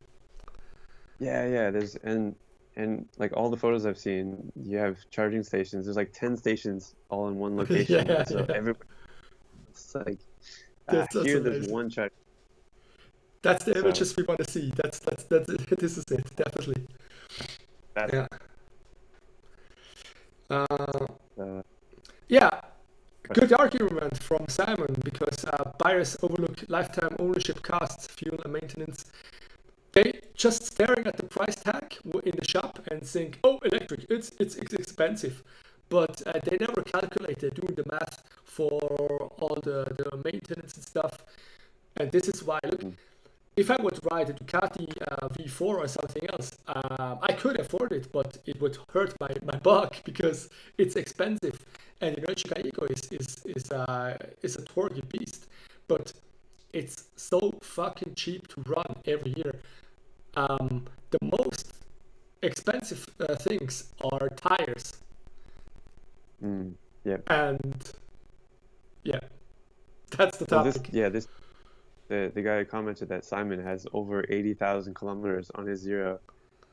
There's and like all the photos I've seen, you have charging stations. There's like 10 stations all in one location. Everybody. It's like here there's one charge. That's the images we want to see. That's it. This is it, definitely. Good argument from Simon, because buyers overlook lifetime ownership costs, fuel and maintenance. They just staring at the price tag in the shop and think, oh, electric, it's expensive. But they never calculate, they're doing the math for all the maintenance and stuff. And this is why, look, if I would ride a Ducati V4 or something else, I could afford it, but it would hurt my buck because it's expensive. And the Energica Ego is a torquey beast, but it's so fucking cheap to run every year. The most expensive things are tires. And that's the topic. The guy who commented that Simon has over 80,000 kilometers on his Zero,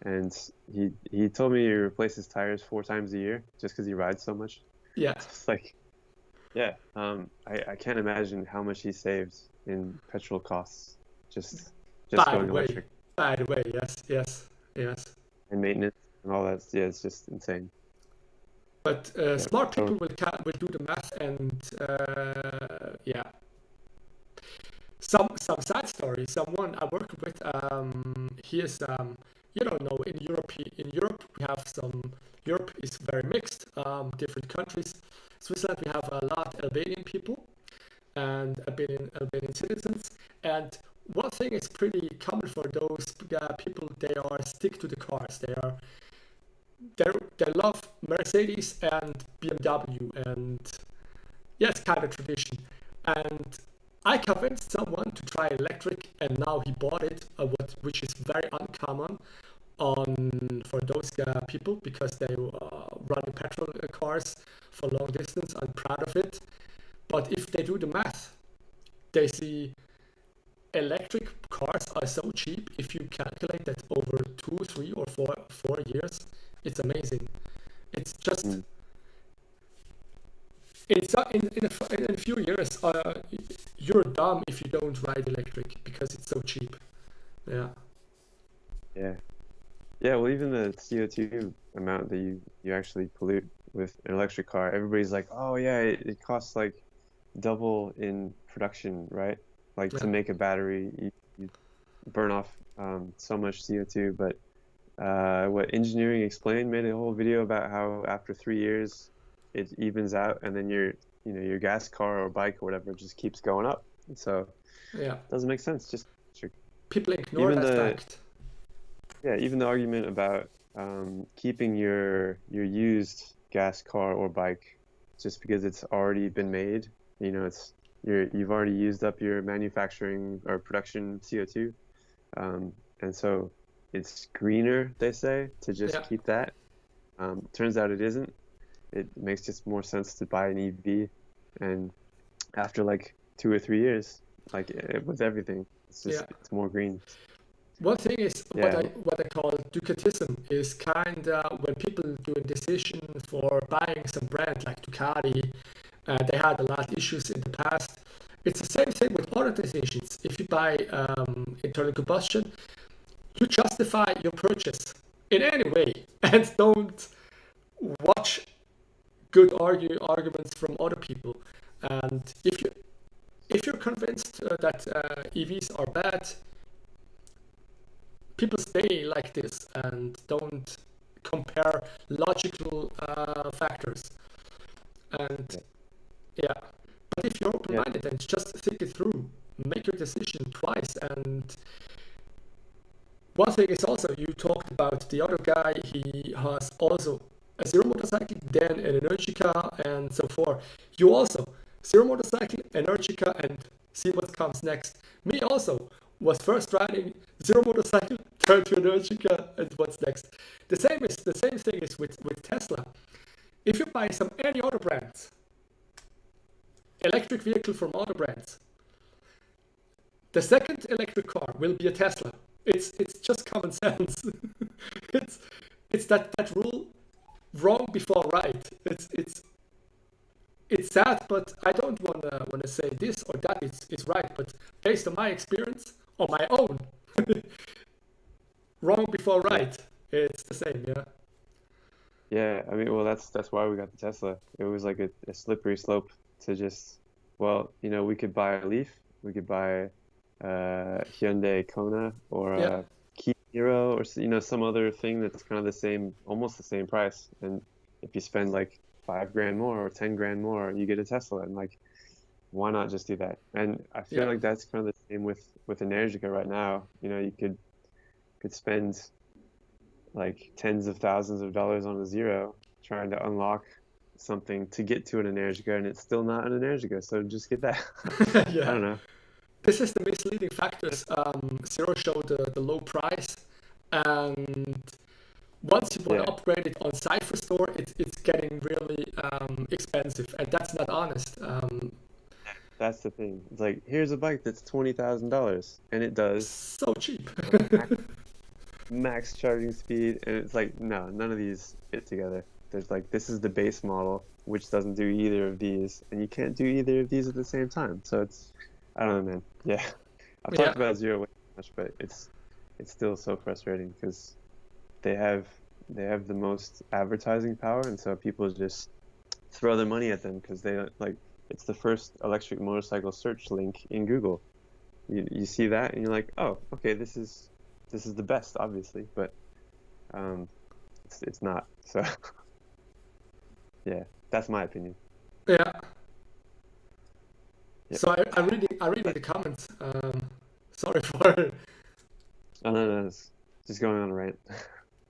and he told me he replaces tires 4 times a year just because he rides so much. It's like, I can't imagine how much he saves in petrol costs just going electric. By the way, yes. And maintenance and all that. Yeah, it's just insane. But smart people will do the math and some side story. Someone I work with, he is you don't know, in Europe we have some. Europe is very mixed, different countries. Switzerland we have a lot Albanian people and Albanian citizens. And one thing is pretty common for those people. They are stick to the cars. They love Mercedes and BMW, and yeah, it's kind of tradition. And I convinced someone to try electric, and now he bought it, which is very uncommon for those people because they run in petrol cars for long distance. I'm proud of it. But if they do the math, they see electric cars are so cheap. If you calculate that over 2, 3, or 4 years, it's amazing. It's just in a few years, you're dumb if you don't ride electric because it's so cheap. Yeah. Yeah, well, even the CO2 amount that you actually pollute with an electric car, everybody's like, oh yeah, it costs like double in production, right? Like to make a battery, you burn off so much CO2. But what Engineering Explained made a whole video about how after 3 years it evens out, and then your gas car or bike or whatever just keeps going up. So it doesn't make sense. Just people ignore that fact. Yeah, even the argument about keeping your used gas car or bike just because it's already been made, you've already used up your manufacturing or production CO2, and so it's greener, they say, to just keep that. Turns out it isn't. It makes just more sense to buy an EV, and after like 2 or 3 years, like with everything, it's more green. One thing is what I call Ducatism is kind of when people do a decision for buying some brand like Ducati. They had a lot of issues in the past. It's the same thing with other decisions. If you buy internal combustion, you justify your purchase in any way and don't watch good arguments from other people. And if you're convinced that EVs are bad, people stay like this and don't compare logical factors. And but if you're open-minded and just think it through, make your decision twice. And one thing is also, you talked about the other guy, he has also a zero motorcycle, then an Energica, and so forth. You also zero motorcycle, Energica, and see what comes next. Me also was first riding zero motorcycle, turned to Energica, and what's next. The same thing is with Tesla. If you buy any other brands, electric vehicle from other brands, the second electric car will be a Tesla. It's just common sense. it's that rule, wrong before right. It's sad, but I don't wanna say this or that is right. But based on my experience, on my own, wrong before right. It's the same, yeah. Yeah, I mean, well, that's why we got the Tesla. It was like a slippery slope to just, we could buy a Leaf, we could buy Hyundai Kona or Kia Niro or some other thing that's kind of the same, almost the same price. And if you spend like $5,000 more or $10,000 more, you get a Tesla. And like, why not just do that? And I feel like that's kind of the same with Energica right now. You could spend like tens of thousands of dollars on a Zero trying to unlock something to get to an Energica, and it's still not an Energica. So just get that. I don't know. This is the misleading factors. Zero showed the low price, and once you want to upgrade it on Cypher Store, it's getting really expensive, and that's not honest. That's the thing. It's like, here's a bike that's $20,000, and it does so cheap. max charging speed, and it's like, no, none of these fit together. There's like, this is the base model, which doesn't do either of these, and you can't do either of these at the same time. So it's, I don't know, man. Yeah, I've talked about Zero way too much, but it's still so frustrating because they have the most advertising power, and so people just throw their money at them because they like, it's the first electric motorcycle search link in Google, you see that and you're like, oh, okay, this is the best, obviously, but it's not. So yeah, that's my opinion. Yeah. Yep. So I read the comments. Sorry for. Oh, no, it's just going on a rant.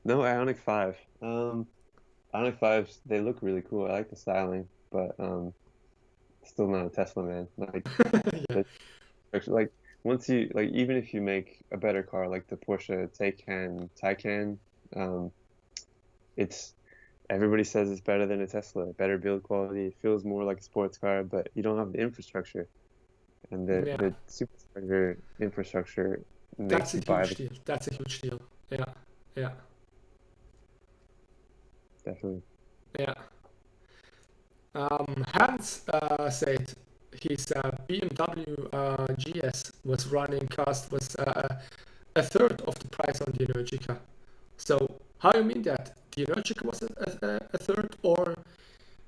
No, Ionic 5. Ionic 5s, they look really cool. I like the styling, but still not a Tesla, man. Like, Yeah. like once you like, even if you make a better car like the Porsche Taycan, um, it's everybody says it's better than a Tesla, better build quality. It feels more like a sports car, but you don't have the infrastructure, and Yeah. the supercharger infrastructure That's makes a you buy huge the deal. That's a huge deal. Yeah. Yeah. definitely. Yeah. Hans said his BMW GS was running cost was a third of the price on the Energica. So how you mean that? The Energica was a third, or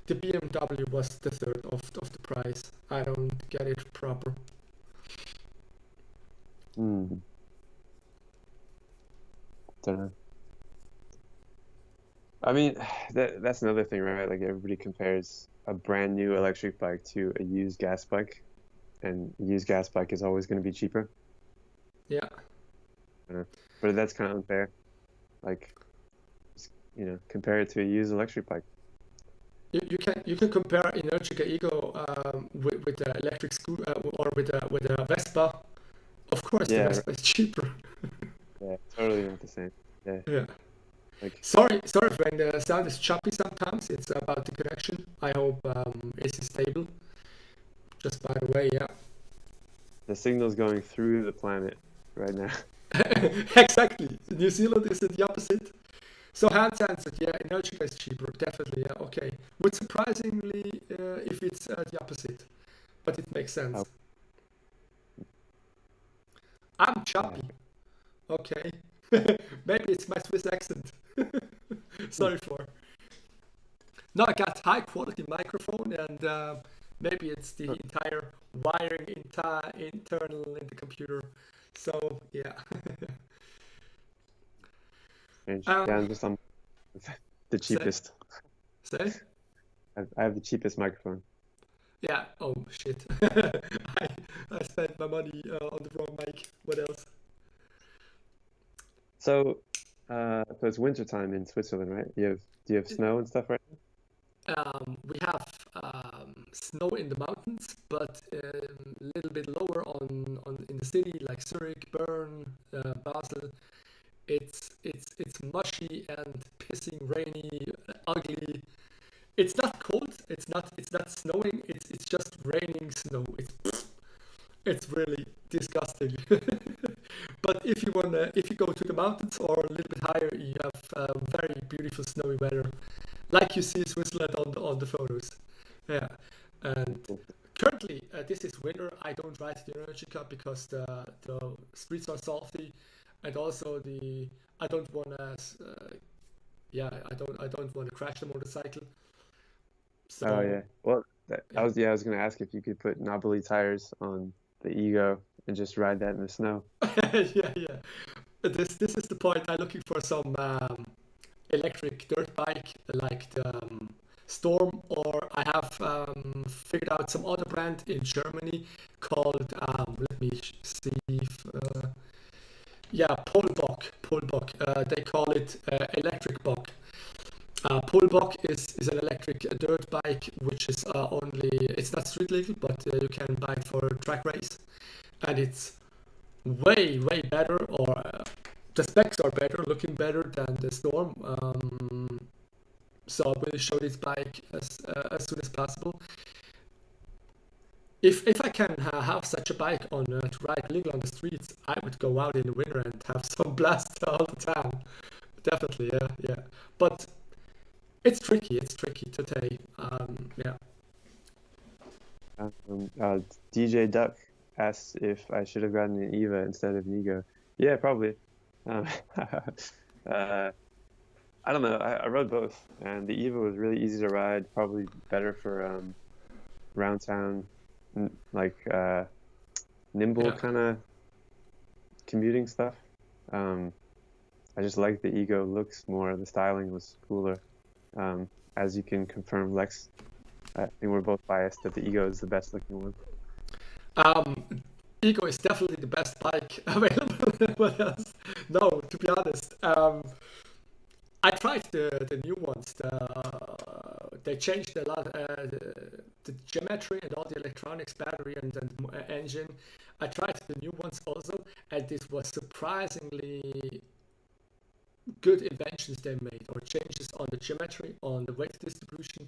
the BMW was the third of the price? I don't get it proper. Hmm. Don't know. I mean, that's another thing, right? Like everybody compares a brand new electric bike to a used gas bike, and a used gas bike is always going to be cheaper. Yeah. But that's kind of unfair. Like, compare it to a used electric bike. You can compare Energica Ego with the electric scooter or with a Vespa. Of course, the Yeah, Vespa is cheaper. yeah, totally not the same. Yeah, Yeah. like, Sorry when the sound is choppy sometimes. It's about the connection. I hope it's stable. Just by the way, yeah. the signal's going through the planet right now. Exactly. New Zealand is the opposite. So Hans answered, yeah, Energica is cheaper, definitely, yeah, okay. Would surprisingly if it's the opposite, but it makes sense. Oh, I'm choppy, okay. Maybe it's my Swiss accent. Sorry for. No, I got high quality microphone and maybe it's the entire wiring internal in the computer. So yeah. strange. Yeah, um, I'm just on the say, cheapest. say? I have the cheapest microphone. Yeah. Oh shit. I spent my money on the wrong mic. What else? So, so it's winter time in Switzerland, right? Do you have snow and stuff right We have snow in the mountains, but a little bit lower on in the city like Zurich, Bern, Basel. It's mushy and pissing, rainy, ugly. It's not cold. It's not snowing. It's just raining snow. It's really disgusting. But if you go to the mountains or a little bit higher, you have very beautiful snowy weather, like you see Switzerland on the photos. Yeah, and now? currently this is winter. I don't ride the Energica because the streets are salty, and also I don't wanna I don't wanna crash the motorcycle. Oh So yeah. Well, yeah. I was gonna ask if you could put knobbly tires on the Ego and just ride that in the snow. Yeah, yeah. This is the point. I'm looking for some electric dirt bike like the Storm, or I have figured out some other brand in Germany called let me see if, yeah, Polbock. Polbock. They call it electric bock. Polbock is an electric dirt bike which is only it's not street legal, but you can buy it for track race, and it's way better, or the specs are better, looking better than the Storm. So I will show this bike as soon as possible. If I can have such a bike on to ride legal on the streets, I would go out in the winter and have some blast all the time. Definitely, yeah, yeah. But it's tricky. It's tricky to take. Yeah. DJ Duck asked if I should have gotten an Eva instead of an Ego. Yeah, probably. Um, I don't know. I rode both, and the Eva was really easy to ride. Probably better for round town, like nimble Yeah. kind of commuting stuff. I just like the Ego looks more. The styling was cooler. As you can confirm, Lex, I think we're both biased that the Ego is the best looking one. Ego is definitely the best bike available. What else? No, to be honest. I tried the new ones. They changed a lot the geometry and all the electronics, battery and engine. I tried the new ones also, and this was surprisingly good inventions they made, or changes on the geometry, on the weight distribution.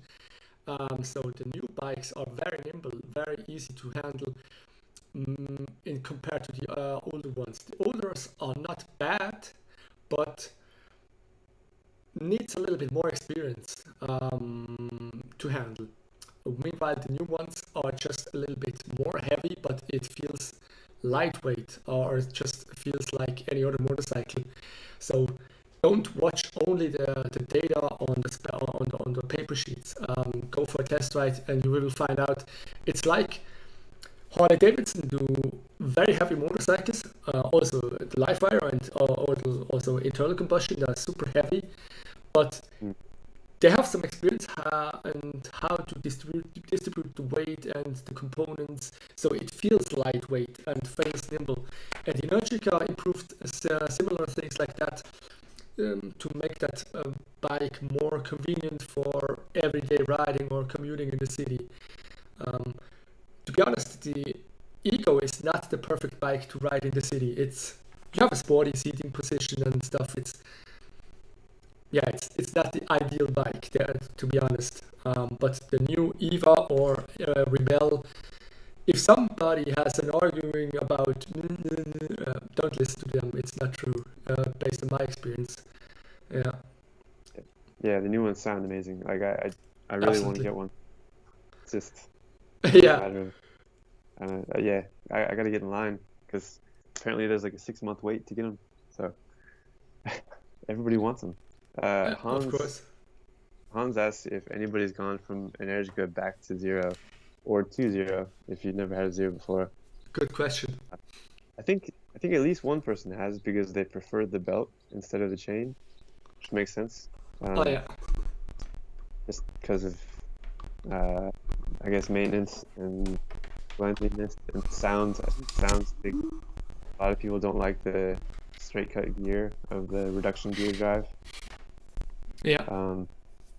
So the new bikes are very nimble, very easy to handle in compared to the older ones. The olders are not bad, but needs a little bit more experience to handle. Meanwhile, the new ones are just a little bit more heavy, but it feels lightweight, or it just feels like any other motorcycle. So don't watch only the data on the paper sheets. Go for a test ride, and you will find out it's like Harley Davidson do very heavy motorcycles, also the live wire and also internal combustion, they are super heavy, but they have some experience and how to distribute the weight and the components, so it feels lightweight and feels nimble. And Energica improved similar things like that to make that bike more convenient for everyday riding or commuting in the city. To be honest, the Ego is not the perfect bike to ride in the city. You have a sporty seating position and stuff. It's not the ideal bike there, to be honest. But the new Eva or Rebel, if somebody has an arguing about, don't listen to them. It's not true, based on my experience. Yeah. Yeah, the new ones sound amazing. Like I really want to get one. It's just Yeah. yeah, I got to get in line because apparently there's like a 6-month wait to get them. So everybody wants them. Of course. Hans asked if anybody's gone from Energica back to Zero or to Zero if you've never had a Zero before. Good question. I think at least one person has because they preferred the belt instead of the chain, which makes sense. Yeah. Just because of I guess maintenance and cleanliness and sounds. I think sounds big. A lot of people don't like the straight cut gear of the reduction gear drive. Yeah.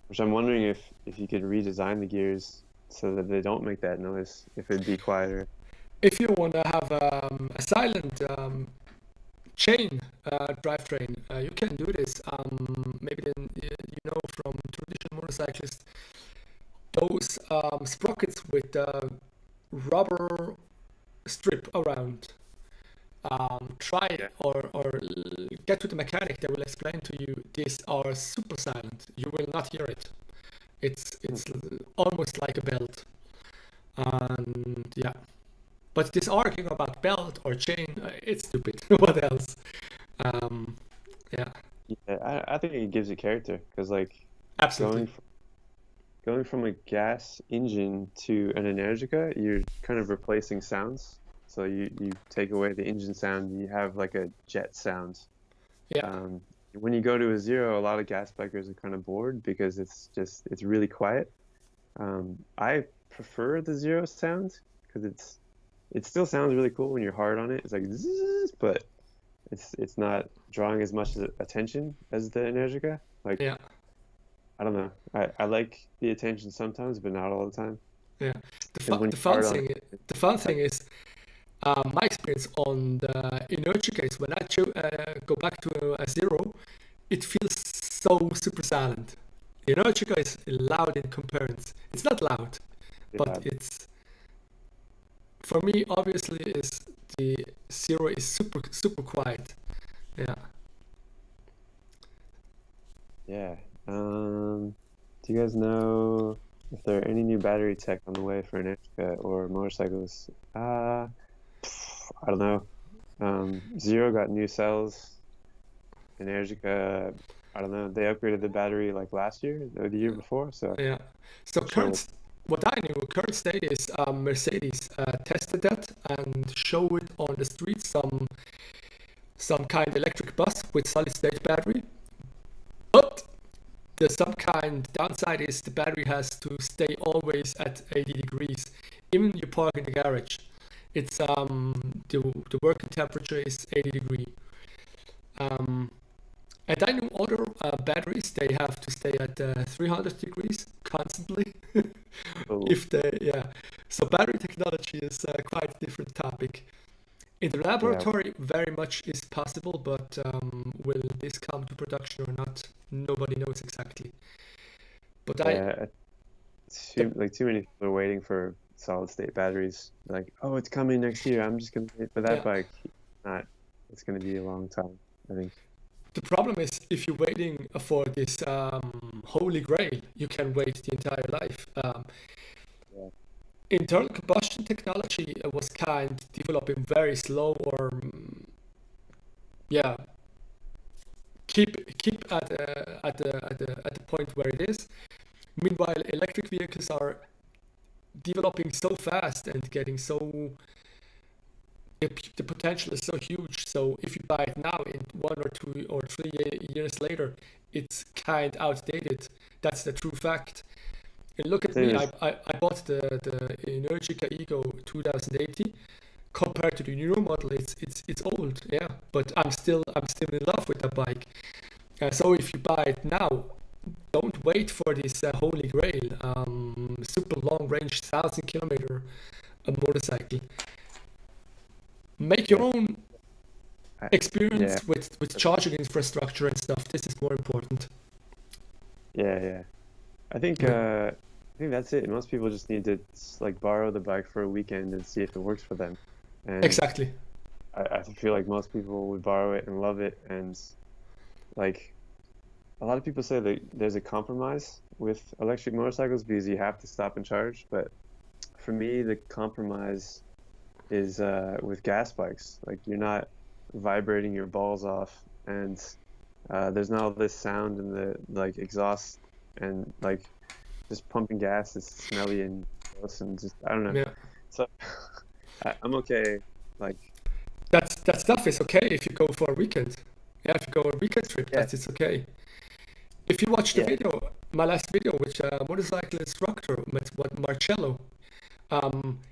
Which I'm wondering if you could redesign the gears so that they don't make that noise, if it'd be quieter. If you want to have a silent chain drivetrain, you can do this. Maybe then from traditional motorcyclists, those sprockets with rubber strip around. Try it or get to the mechanic. They will explain to you. These are super silent. You will not hear it. It's almost like a belt. And yeah, but this arguing about belt or chain, it's stupid. What else? Yeah. Yeah, I think it gives it character because like Absolutely. going from a gas engine to an Energica, you're kind of replacing sounds. So you take away the engine sound, you have like a jet sound. Yeah. When you go to a Zero, a lot of gas bikers are kind of bored because it's really quiet. I prefer the Zero sound because it still sounds really cool when you're hard on it. It's like zzz, but it's not drawing as much attention as the Energica. Like Yeah. I don't know. I like the attention sometimes, but not all the time. Yeah. And when The you're fun hard on thing. it, The fun thing is. My experience on the Energica is when I go back to a Zero, it feels so super silent. The Energica is loud in comparison. It's not loud, but it's, for me, obviously, is the Zero is super quiet. Yeah. Yeah. Do you guys know if there are any new battery tech on the way for Energica or motorcycles? I don't know. Zero got new cells. Energica, I don't know. They upgraded the battery like last year or the year before. So Yeah. So what I knew, current state is Mercedes tested that and showed it on the street, some kind of electric bus with solid state battery. But the some kind downside is the battery has to stay always at 80 degrees, even you park in the garage. It's the working temperature is 80 degree. And I know other batteries, they have to stay at 300 degrees constantly. Oh, If they, yeah. So battery technology is quite a different topic. In the yeah, laboratory, very much is possible, but will this come to production or not? Nobody knows exactly. But yeah. the, Too many people are waiting for solid state batteries. Like, oh, it's coming next year. I'm just gonna wait for that yeah, bike. Not. It's gonna be a long time, I think. the problem is if you're waiting for this holy grail, you can wait the entire life. Yeah. Internal combustion technology was kind developing very slow, or yeah, keep at the point where it is. Meanwhile, electric vehicles are developing so fast and getting so the potential is so huge. So if you buy it now, in 1 or 2 or 3 years later, it's kind outdated. That's the true fact. And look at Same me. as I bought the Energica Ego 2080. Compared to the new model, it's old, yeah. But I'm still in love with that bike. So if you buy it now, don't wait for this holy grail, super long range, 1,000 kilometer motorcycle. Make your yeah, own I, yeah, experience with charging infrastructure and stuff. This is more important. yeah. Yeah, I think that's it. Most people just need to like borrow the bike for a weekend and see if it works for them. And exactly. I feel like most people would borrow it and love it. And like a lot of people say that there's a compromise with electric motorcycles because you have to stop and charge. But for me, the compromise is with gas bikes. Like you're not vibrating your balls off, and there's not all this sound in the like exhaust, and like just pumping gas is smelly and gross and just I don't know. Yeah, So I'm okay. Like that stuff is okay if you go for a weekend. Yeah, if you go on a weekend trip, yeah, that is okay. If you watch the yeah, video, my last video, which motorcycle instructor met what Marcello,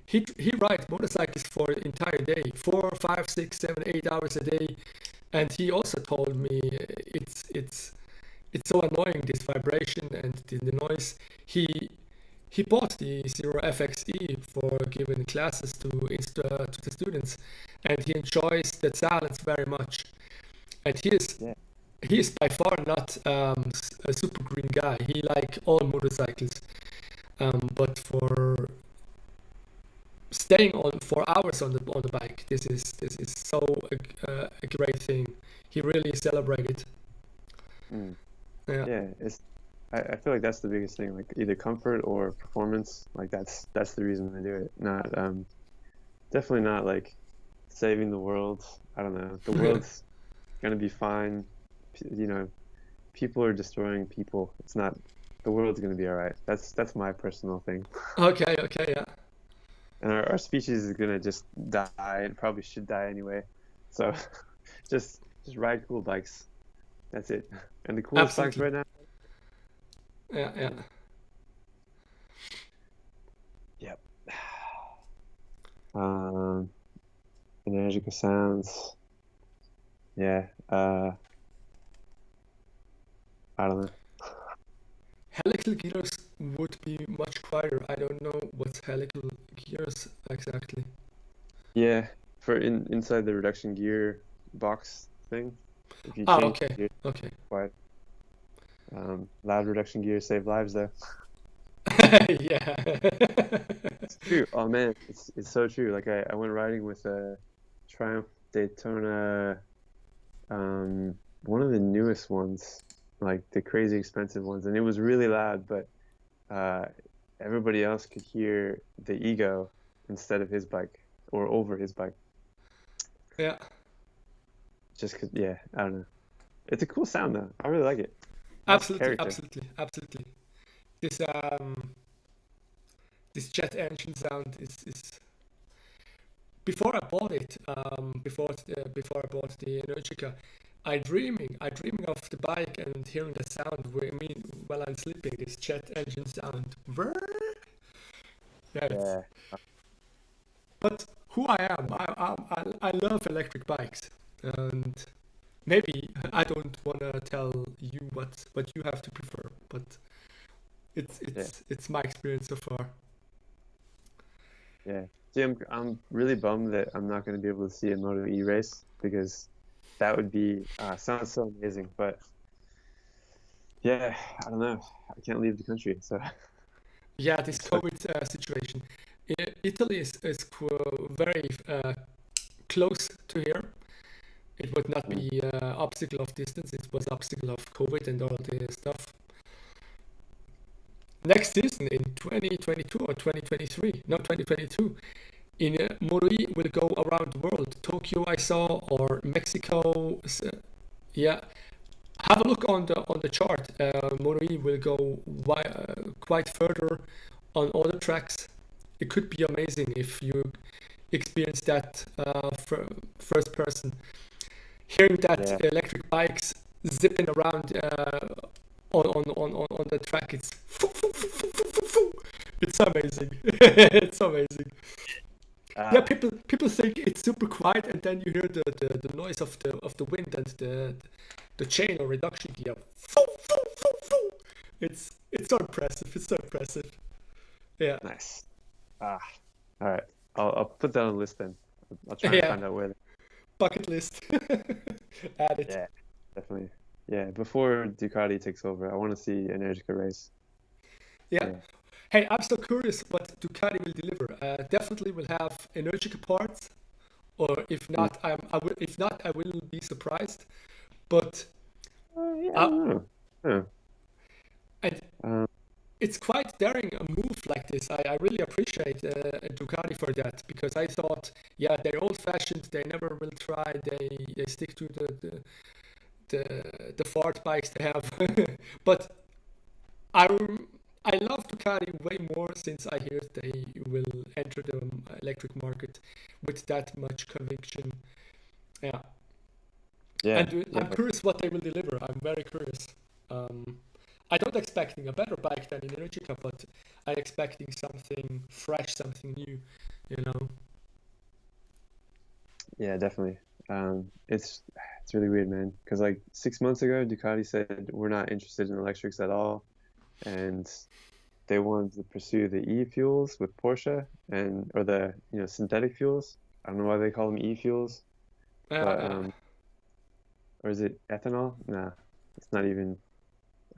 he rides motorcycles for the entire day, 4, 5, 6, 7, 8 hours a day, and he also told me it's so annoying, this vibration and the noise. He bought the Zero FXE for giving classes to the students, and he enjoys the silence very much. And yeah. he is by far not a super green guy. He like all motorcycles, but for staying on for hours on the bike, this is so a great thing. He really celebrated. Mm. Yeah, Yeah, I feel like that's the biggest thing, like either comfort or performance. Like that's the reason I do it. Not definitely not like saving the world. I don't know. The world's gonna be fine. You know, people are destroying people. It's not the world's gonna be all right. That's my personal thing. okay, yeah, And our species is gonna just die and probably should die anyway. So just ride cool bikes. That's it. And the coolest bikes absolutely. right now. Yeah. Yep. Um, Energica sounds. Yeah. I don't know. Helical gears would be much quieter. I don't know what's helical gears exactly. Yeah, for inside the reduction gear box thing, if you Ah, change okay, gear, okay. quiet. Loud reduction gear save lives though. Yeah. It's true. Oh man, it's so true. Like I went riding with a Triumph Daytona, one of the newest ones, like the crazy expensive ones, and it was really loud, but uh, everybody else could hear the Ego instead of his bike or over his bike. Yeah, Just 'cause, yeah, I don't know. It's a cool sound though. I really like it. It has absolutely, character. absolutely. This this jet engine sound is before I bought it, before I bought the Energica, I dreaming of the bike and hearing the sound. While I'm sleeping, this jet engine sound. Yeah, Yeah. but who I am, I love electric bikes, and maybe I don't wanna tell you what you have to prefer, but it's my experience so far. Yeah. See, I'm really bummed that I'm not going to be able to see a Moto E race because that would be sounds so amazing. But yeah, I don't know. I can't leave the country, so Yeah, this I'm stuck. COVID situation. Italy is very close to here. It would not Mm. be obstacle of distance. It was obstacle of COVID and all the stuff. Next season in 2022 or 2023, no 2022, in Mori will go around the world. Tokyo I saw or Mexico. Yeah, have a look on the chart. Mori will go quite further on other tracks. It could be amazing if you experience that first person. Hearing that Yeah, electric bikes zipping around on the track, it's amazing. It's amazing. Yeah, uh, people think it's super quiet, and then you hear the noise of the wind and the chain or reduction gear. It's so impressive. It's so impressive. Yeah, nice. Ah, all right. I'll put that on the list then. I'll try and yeah. find out where. Bucket list. Add it. Yeah, definitely. Yeah, before Ducati takes over, I want to see an Energica race. Yeah. Yeah. Hey, I'm so curious what Ducati will deliver. Definitely will have Energica parts, or if Mm. not, if not, I will be surprised. But Yeah, I uh, don't know. Huh. and Um, it's quite daring a move like this. I really appreciate Ducati for that because I thought, yeah, they're old-fashioned. They never will try. They stick to the fart bikes they have. But I I love Ducati way more since I hear they will enter the electric market with that much conviction. Yeah, yeah, and I'm yeah, curious what they will deliver. I'm very curious. I don't expecting a better bike than in Energica, but I'm expecting something fresh, something new. You know? yeah, definitely. It's really weird, man. Because like 6 months ago, Ducati said we're not interested in electrics at all, and they wanted to pursue the e-fuels with Porsche and or the synthetic fuels. I don't know why they call them e-fuels, but Uh, or is it ethanol? Nah, it's not even.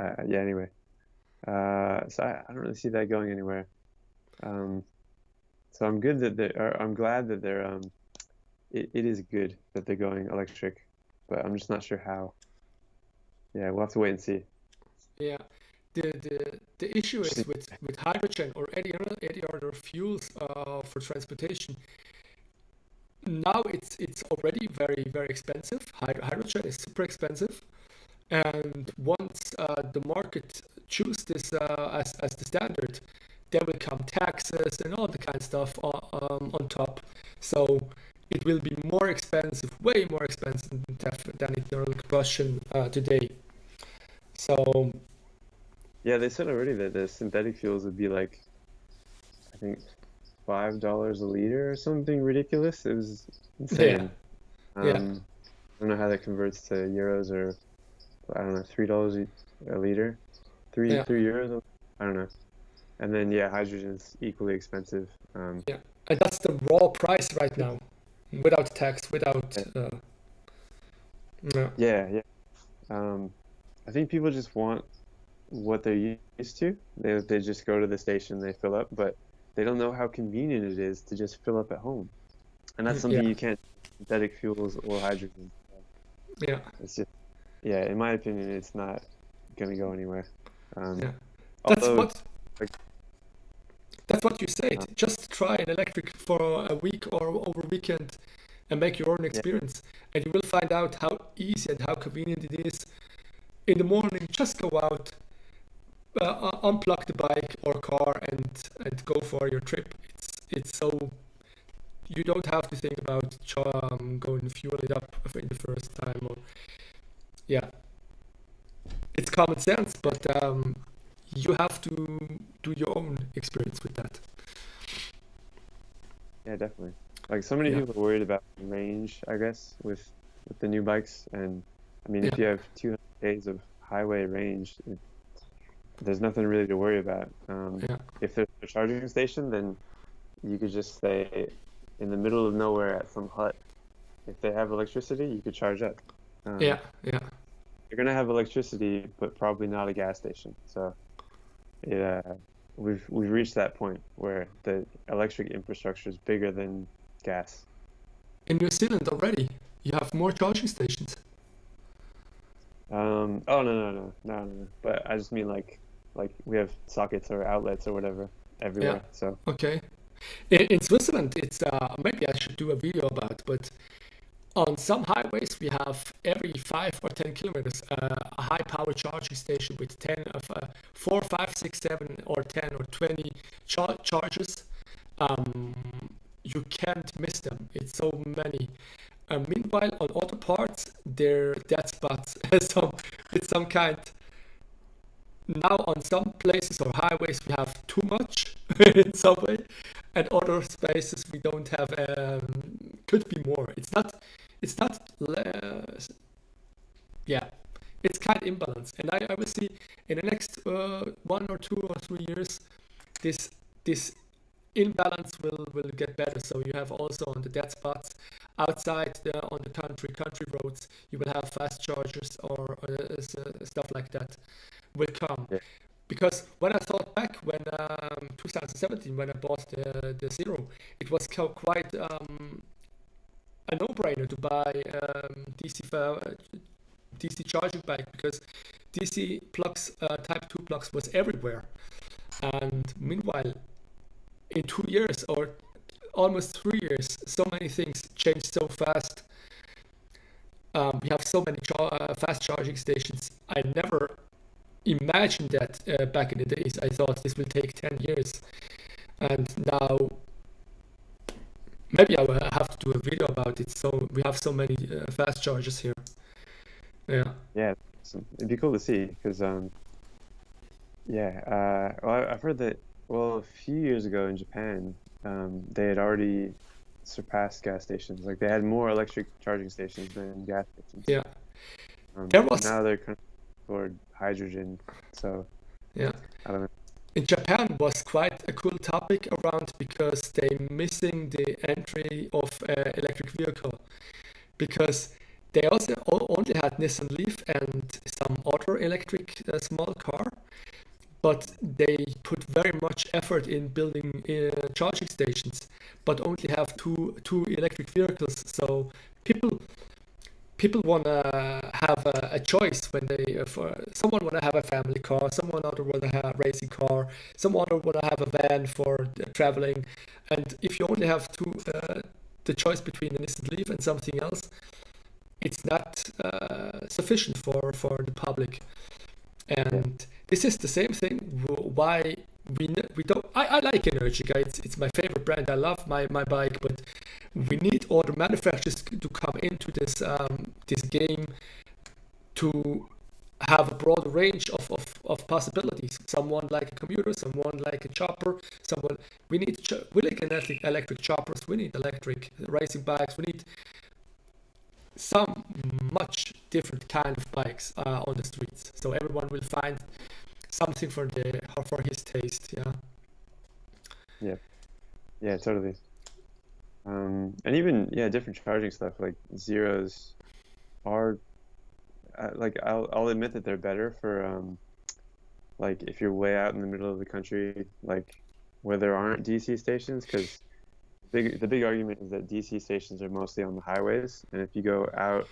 Yeah, anyway. So I don't really see that going anywhere. Um, so I'm good that I'm glad that they're it is good that they're going electric, but I'm just not sure how. Yeah, we'll have to wait and see. yeah. The issue is with hydrogen or any other fuels for transportation. Now it's already very expensive. Hydrogen is super expensive, and once the market choose this as the standard, there will come taxes and all the kind of stuff on top. So it will be more expensive, way more expensive than internal combustion today. So Yeah, they said already that the synthetic fuels would be like, I think $5 a liter or something ridiculous. It was yeah, insane. yeah, I don't know how that converts to euros or I don't know, $3 a liter, yeah, 3 euros. I don't know. And then yeah, hydrogen's equally expensive. yeah. And that's the raw price right now, without tax, without Yeah, yeah, yeah. I think people just want what they're used to. They just go to the station, they fill up, but they don't know how convenient it is to just fill up at home. And that's yeah, something you can't do with synthetic fuels or hydrogen. yeah, It's just, yeah, in my opinion, it's not gonna go anywhere. Um, yeah. That's although, what like, that's what you said. uh, Just try an electric for a week or over weekend and make your own yeah, experience, and you will find out how easy and how convenient it is. In the morning, just go out, unplug the bike or car and go for your trip. It's so you don't have to think about going to fuel it up in the first time. Or yeah, it's common sense, but you have to do your own experience with that. Yeah, definitely. Like so many Yeah, people are worried about range, I guess, with the new bikes. And I mean, yeah, if you have 200 days of highway range, there's nothing really to worry about. yeah, If there's a charging station, then you could just stay in the middle of nowhere at some hut. If they have electricity, you could charge up. yeah, Um, yeah. you're gonna have electricity, but probably not a gas station. So it, we've reached that point where the electric infrastructure is bigger than gas. In New Zealand already, you have more charging stations. Oh no. But I just mean like we have sockets or outlets or whatever Yeah. everywhere. So Okay. In Switzerland, it's maybe I should do a video about, but on some highways we have every 5 or 10 kilometers a high power charging station with 4, 5, 6, 7, or 10 or 20 chargers. Um, you can't miss them. It's so many. Meanwhile, on other parts, they're dead spots. some with some kind. Now, on some places or highways, we have too much in some way, and other spaces we don't have. Could be more. It's not. It's not. Yeah, it's kind of imbalance, and I will see in the next 1 or 2 or 3 years, this this imbalance will get better. So you have also on the dead spots outside on the country roads, you will have fast chargers or stuff like that will come. yeah, Because when I thought back when 2017 when I bought the Zero, it was quite a no-brainer to buy DC charging bike because DC plugs Type 2 plugs was everywhere. And meanwhile, in 2 years or almost 3 years, so many things changed so fast. We have so many fast charging stations. I never imagined that back in the days. I thought this will take 10 years. And now maybe I will have to do a video about it. So we have so many fast chargers here. Yeah. yeah. So it'd be cool to see because well, I've heard that well a few years ago in Japan, they had already surpassed gas stations. Like they had more electric charging stations than gas stations. Yeah. There was, Now they're kind of toward hydrogen. So yeah. I don't know. In Japan was quite a cool topic around because they missing the entry of electric vehicle because they also only had Nissan Leaf and some other electric small car, but they put very much effort in building charging stations, but only have two electric vehicles. So people want to have a choice when they for someone want to have a family car, someone other want to have a racing car, someone other want to have a van for traveling, and if you only have the choice between the Nissan Leaf and something else, it's not sufficient for the public. Yeah, And this is the same thing. Why we don't? I like Energica. It's my favorite brand. I love my bike, but we need other manufacturers to come into this game to have a broad range of possibilities. Someone like a commuter, someone like a chopper, someone we like electric choppers. We need electric racing bikes. We need some much different kind of bikes on the streets, so everyone will find something for his taste. Yeah, yeah, yeah, totally. And even different charging stuff like zeros are like I'll admit that they're better for like if you're way out in the middle of the country, like where there aren't DC stations, because the big argument is that DC stations are mostly on the highways, and if you go out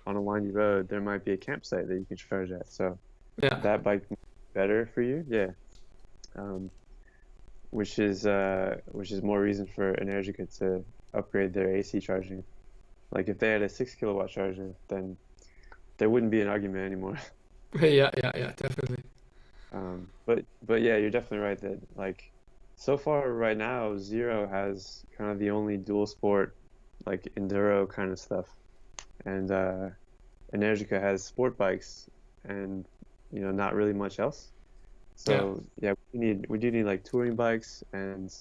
on a windy road, there might be a campsite that you can charge at. So yeah, that bike might be better for you, yeah. Um, which is more reason for Energica to upgrade their AC charging. Like if they had a 6 kilowatt charger, then there wouldn't be an argument anymore. yeah, yeah, yeah, definitely. But yeah, you're definitely right that like so far right now Zero has kind of the only dual sport like enduro kind of stuff, and Energica has sport bikes and not really much else. Yeah, So yeah, we do need like touring bikes and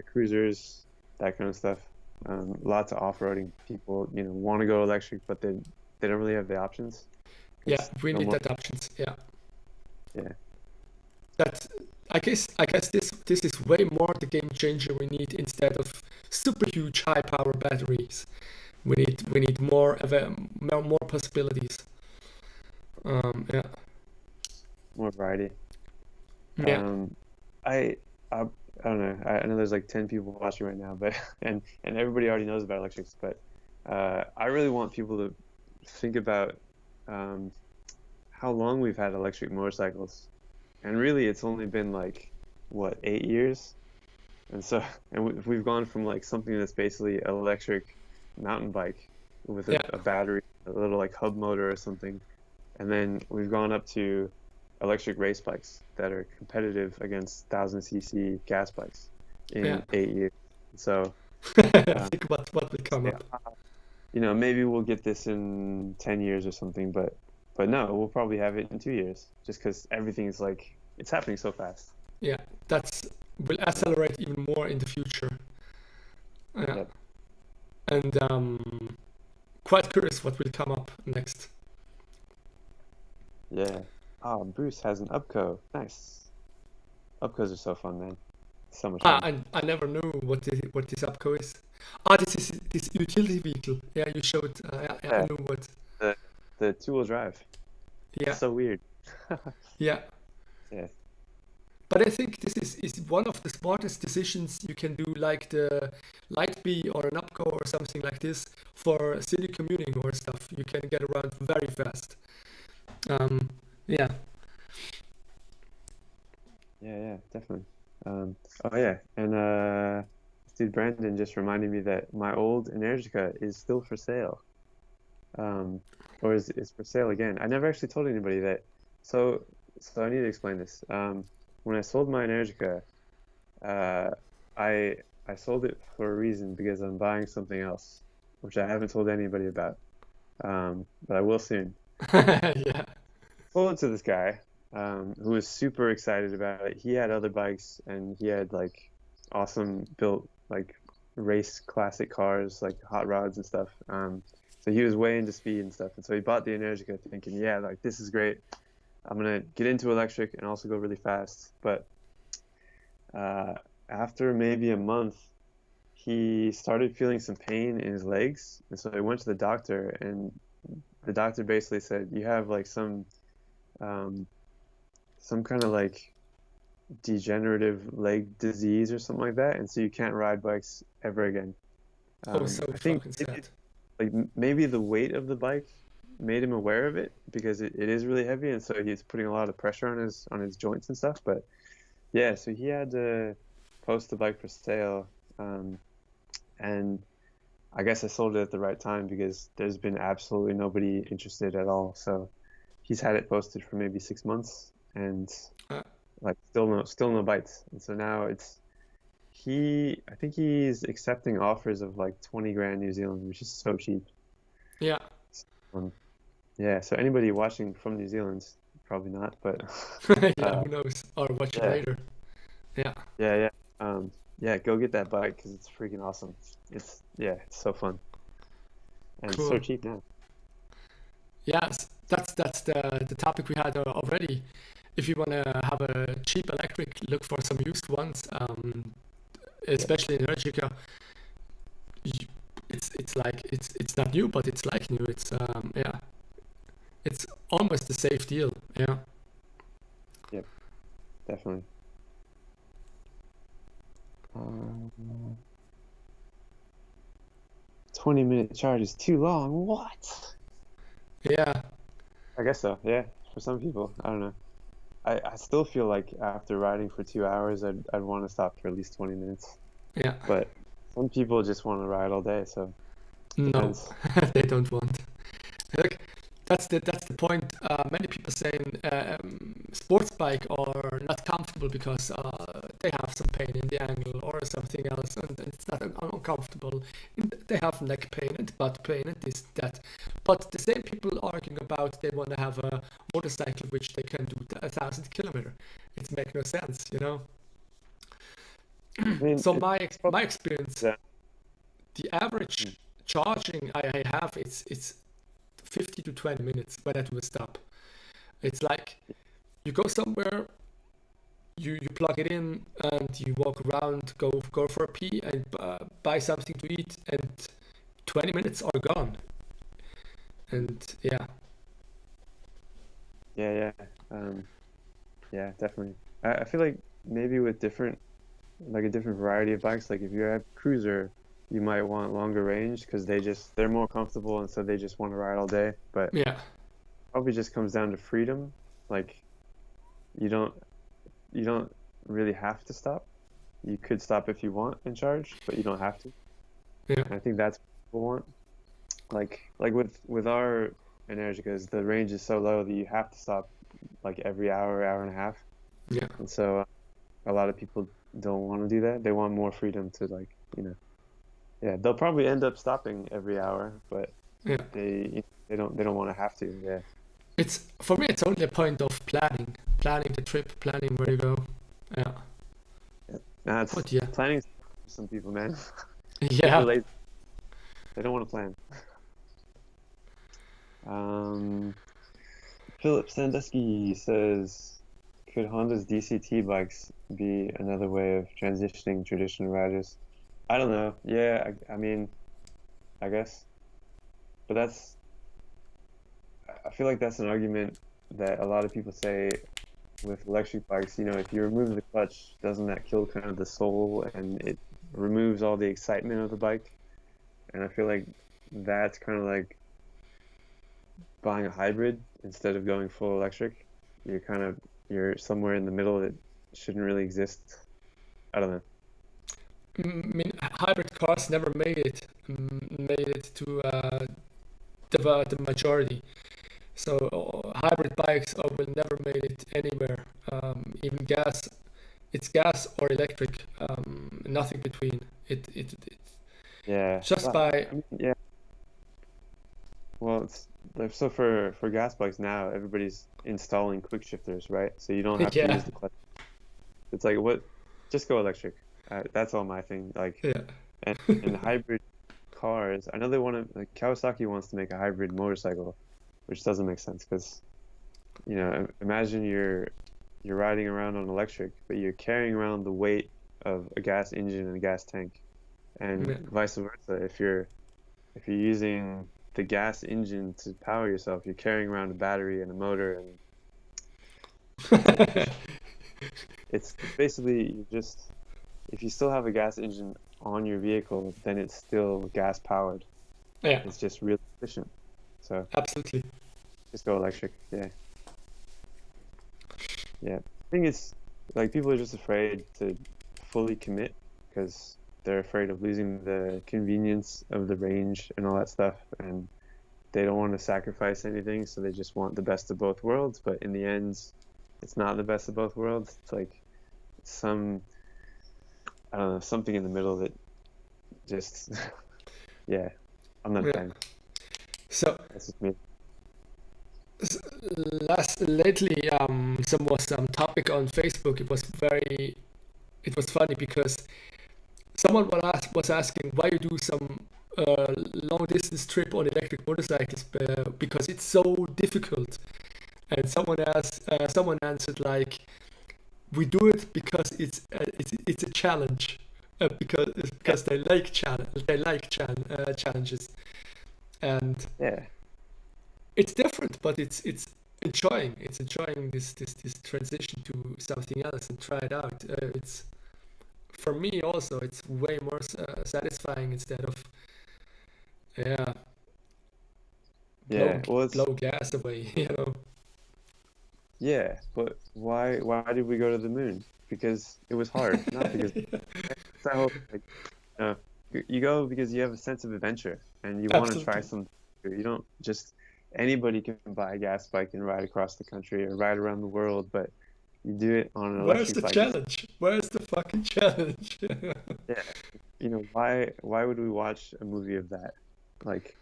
cruisers, that kind of stuff. Lots of off-roading people want to go electric, but they don't really have the options yeah, because we no need more. that options. Yeah, Yeah, that I guess this is way more the game changer we need instead of super huge high power batteries. We need more possibilities. Yeah, more variety. yeah. Um, I, I I don't know. I know there's like 10 people watching right now, but and everybody already knows about electrics, but I really want people to think about um, how long we've had electric motorcycles, and really it's only been like what 8 years, and so we've gone from like something that's basically an electric mountain bike with Yeah, a battery, a little like hub motor or something, and then we've gone up to electric race bikes that are competitive against 1000cc gas bikes yeah. in 8 years. So, uh, Think about what will come yeah, up. maybe we'll get this in 10 years or something, but no, we'll probably have it in 2 years just because everything is like it's happening so fast. Yeah, that's will accelerate even more in the future. Yeah, Yep. and quite curious what will come up next. Yeah. Oh, Bruce has an Upco. Nice. Upcos are so fun, man. So much Ah, fun. I never knew what this upco is. Ah, this is this utility vehicle. Yeah, you showed. Yeah, I Yeah, knew what. the the two-wheel drive. It's Yeah, so weird. yeah. Yeah. But I think this is one of the smartest decisions you can do, like the Light B or an Upco or something like this for city commuting or stuff. You can get around very fast. Yeah, Yeah, yeah, definitely. Oh yeah, and dude, Brandon just reminded me that my old Energica is still for sale. Um, or is for sale again. I never actually told anybody that. So I need to explain this. When I sold my Energica, uh, I I sold it for a reason because I'm buying something else, which I haven't told anybody about. But I will soon. yeah, Sold it to this guy, who was super excited about it. He had other bikes and he had like awesome built like race classic cars, like hot rods and stuff. So he was way into speed and stuff. And so he bought the Energica thinking, yeah, like this is great. I'm gonna get into electric and also go really fast. But uh, after maybe a month, he started feeling some pain in his legs. And so he went to the doctor, and the doctor basically said, you have like um, some kind of like degenerative leg disease or something like that, and so you can't ride bikes ever again. oh, so I think fucking maybe, sad. like maybe the weight of the bike made him aware of it because it is really heavy, and so he's putting a lot of pressure on his joints and stuff. But yeah, so he had to post the bike for sale, and I guess I sold it at the right time because there's been absolutely nobody interested at all. So he's had it posted for maybe 6 months and Uh, like still no bites. And so now I think he's accepting offers of like 20 grand New Zealand, which is so cheap. yeah, Um, yeah, so anybody watching from New Zealand, probably not, but yeah. uh, Who knows? Or watch it yeah, later. Yeah, yeah. Yeah, go get that bike because it's freaking awesome. It's so fun and so cool. cheap now. Yes, that's the topic we had already. If you want to have a cheap electric, look for some used ones. Yeah, Especially in Energica, you- it's like it's not new, but it's like new. It's yeah, it's almost a safe deal. Yeah, yep, definitely. 20-minute charge is too long. What? yeah, I guess so. Yeah, for some people, I don't know. I still feel like after riding for 2 hours, I'd want to stop for at least 20 minutes. yeah. But some people just want to ride all day, so No, depends. they don't want. Look, that's the point. Many people saying sports bike are not comfortable because they have some pain in the ankle or something else, and it's not uncomfortable. And they have neck pain and butt pain and this that. But the same people arguing about they want to have a motorcycle which they can do 1,000 kilometers. It makes no sense, you know. I mean, So my it's probably, my experience, yeah. the average charging I have, it's 50 to 20 minutes when I do a stop. It's like you go somewhere, you plug it in, and you walk around, go for a pee, and buy something to eat, and 20 minutes are gone. And yeah, Yeah, yeah, definitely. I feel like maybe with like a different variety of bikes, like if you're a cruiser, you might want longer range because they're more comfortable and so they just want to ride all day. But yeah, probably just comes down to freedom. Like you don't you don't really have to stop. You could stop if you want and charge, but you don't have to. yeah, And I think that's what people want. Like with our Energicas, the range is so low that you have to stop like every hour and a half. yeah, And so a lot of people don't want to do that. They want more freedom to like, yeah, they'll probably end up stopping every hour, but yeah. they don't want to have to. Yeah. It's for me. It's only a point of planning the trip, planning where you go. Yeah, Nah, it's but yeah, planning for some people, man. People yeah. are lazy. They don't want to plan. Philip Sandusky says, could Honda's DCT bikes be another way of transitioning traditional riders? I don't know. Yeah, I mean, I guess. But I feel like that's an argument that a lot of people say with electric bikes. If you remove the clutch, doesn't that kill kind of the soul and it removes all the excitement of the bike? And I feel like that's kind of like buying a hybrid instead of going full electric. You're somewhere in the middle that shouldn't really exist. I don't know. I mean, hybrid cars never made it to the majority. So hybrid bikes will never made it anywhere. Even gas, it's gas or electric. Nothing between. It Yeah. just Well, by I mean, yeah. Well, it's like so for gas bikes now, everybody's installing quick shifters, right? So you don't have to use yeah, the clutch. It's like what? Just go electric. That's all my thing. Like, yeah, and hybrid cars. I know they want to. Like Kawasaki wants to make a hybrid motorcycle, which doesn't make sense because, imagine you're riding around on electric, but you're carrying around the weight of a gas engine and a gas tank, and yeah. vice versa. If you're using the gas engine to power yourself, you're carrying around a battery and a motor, and it's basically if you still have a gas engine on your vehicle, then it's still gas powered. Yeah, It's just really efficient. So absolutely. just go electric. Yeah. Yeah. I think it's like people are just afraid to fully commit because they're afraid of losing the convenience of the range and all that stuff, and they don't want to sacrifice anything, so they just want the best of both worlds. But in the end, it's not the best of both worlds. It's like I don't know, something in the middle that just, yeah, I'm not a Yeah. fan. So That's just me. lately, some was some topic on Facebook. It was funny because someone was asking why you do some long distance trip on electric motorcycles because it's so difficult. And someone answered like, we do it because it's a challenge. Because they like challenges, and Yeah. it's different, but it's enjoying this transition to something else and try it out. It's for me also it's way more satisfying instead of yeah Yeah. Well, blow gas away. yeah, but why did we go to the moon? Because it was hard, not because it's that whole like, you go because you have a sense of adventure and you want to try Absolutely. something. You don't just anybody can buy a gas bike and ride across the country or ride around the world, but you do it on an Where's electric the bike. challenge? Where's the fucking challenge? Yeah, you know, why would we watch a movie of that? Like,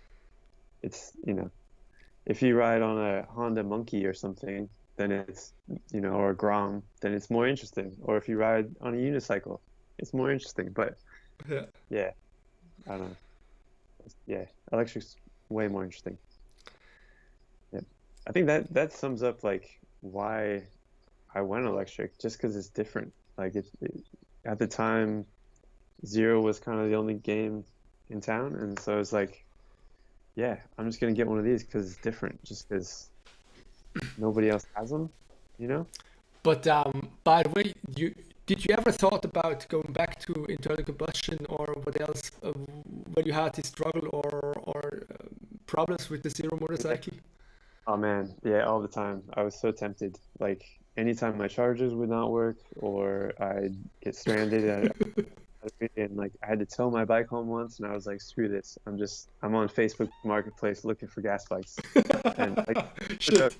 it's, you know, if you ride on a Honda Monkey or something, then it's, you know, or a Grom, then it's more interesting. Or if you ride on a unicycle, it's more interesting. But Yeah. yeah, I don't know. Yeah, electric's way more interesting. Yeah, I think that sums up like why I went electric, just because it's different. Like at the time, Zero was kind of the only game in town, and so it's like, yeah, I'm just gonna get one of these because it's different, just because nobody else has them, you know? But by the way, did you ever thought about going back to internal combustion or what else when you had this struggle or problems with the Zero motorcycle? Oh man, yeah, all the time. I was so tempted. Like anytime my chargers would not work or I'd get stranded and like I had to tow my bike home once and I was like, screw this. I'm on Facebook Marketplace looking for gas bikes. And like no Shit. joke.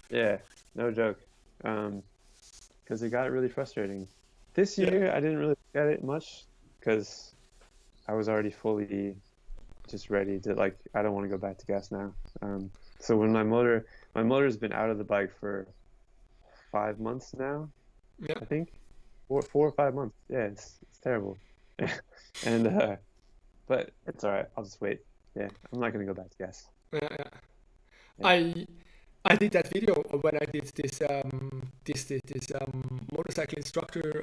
Yeah, no joke. Because it got really frustrating. This Yeah. year I didn't really look at it much because I was already fully just ready to like I don't want to go back to gas now. So when my motor's been out of the bike for 5 months now, Yeah. I think 4 or 5 months. Yeah, it's terrible. And but it's all right. I'll just wait. Yeah, I'm not gonna go back to gas. Yeah. Yeah. I did that video when I did this motorcycle instructor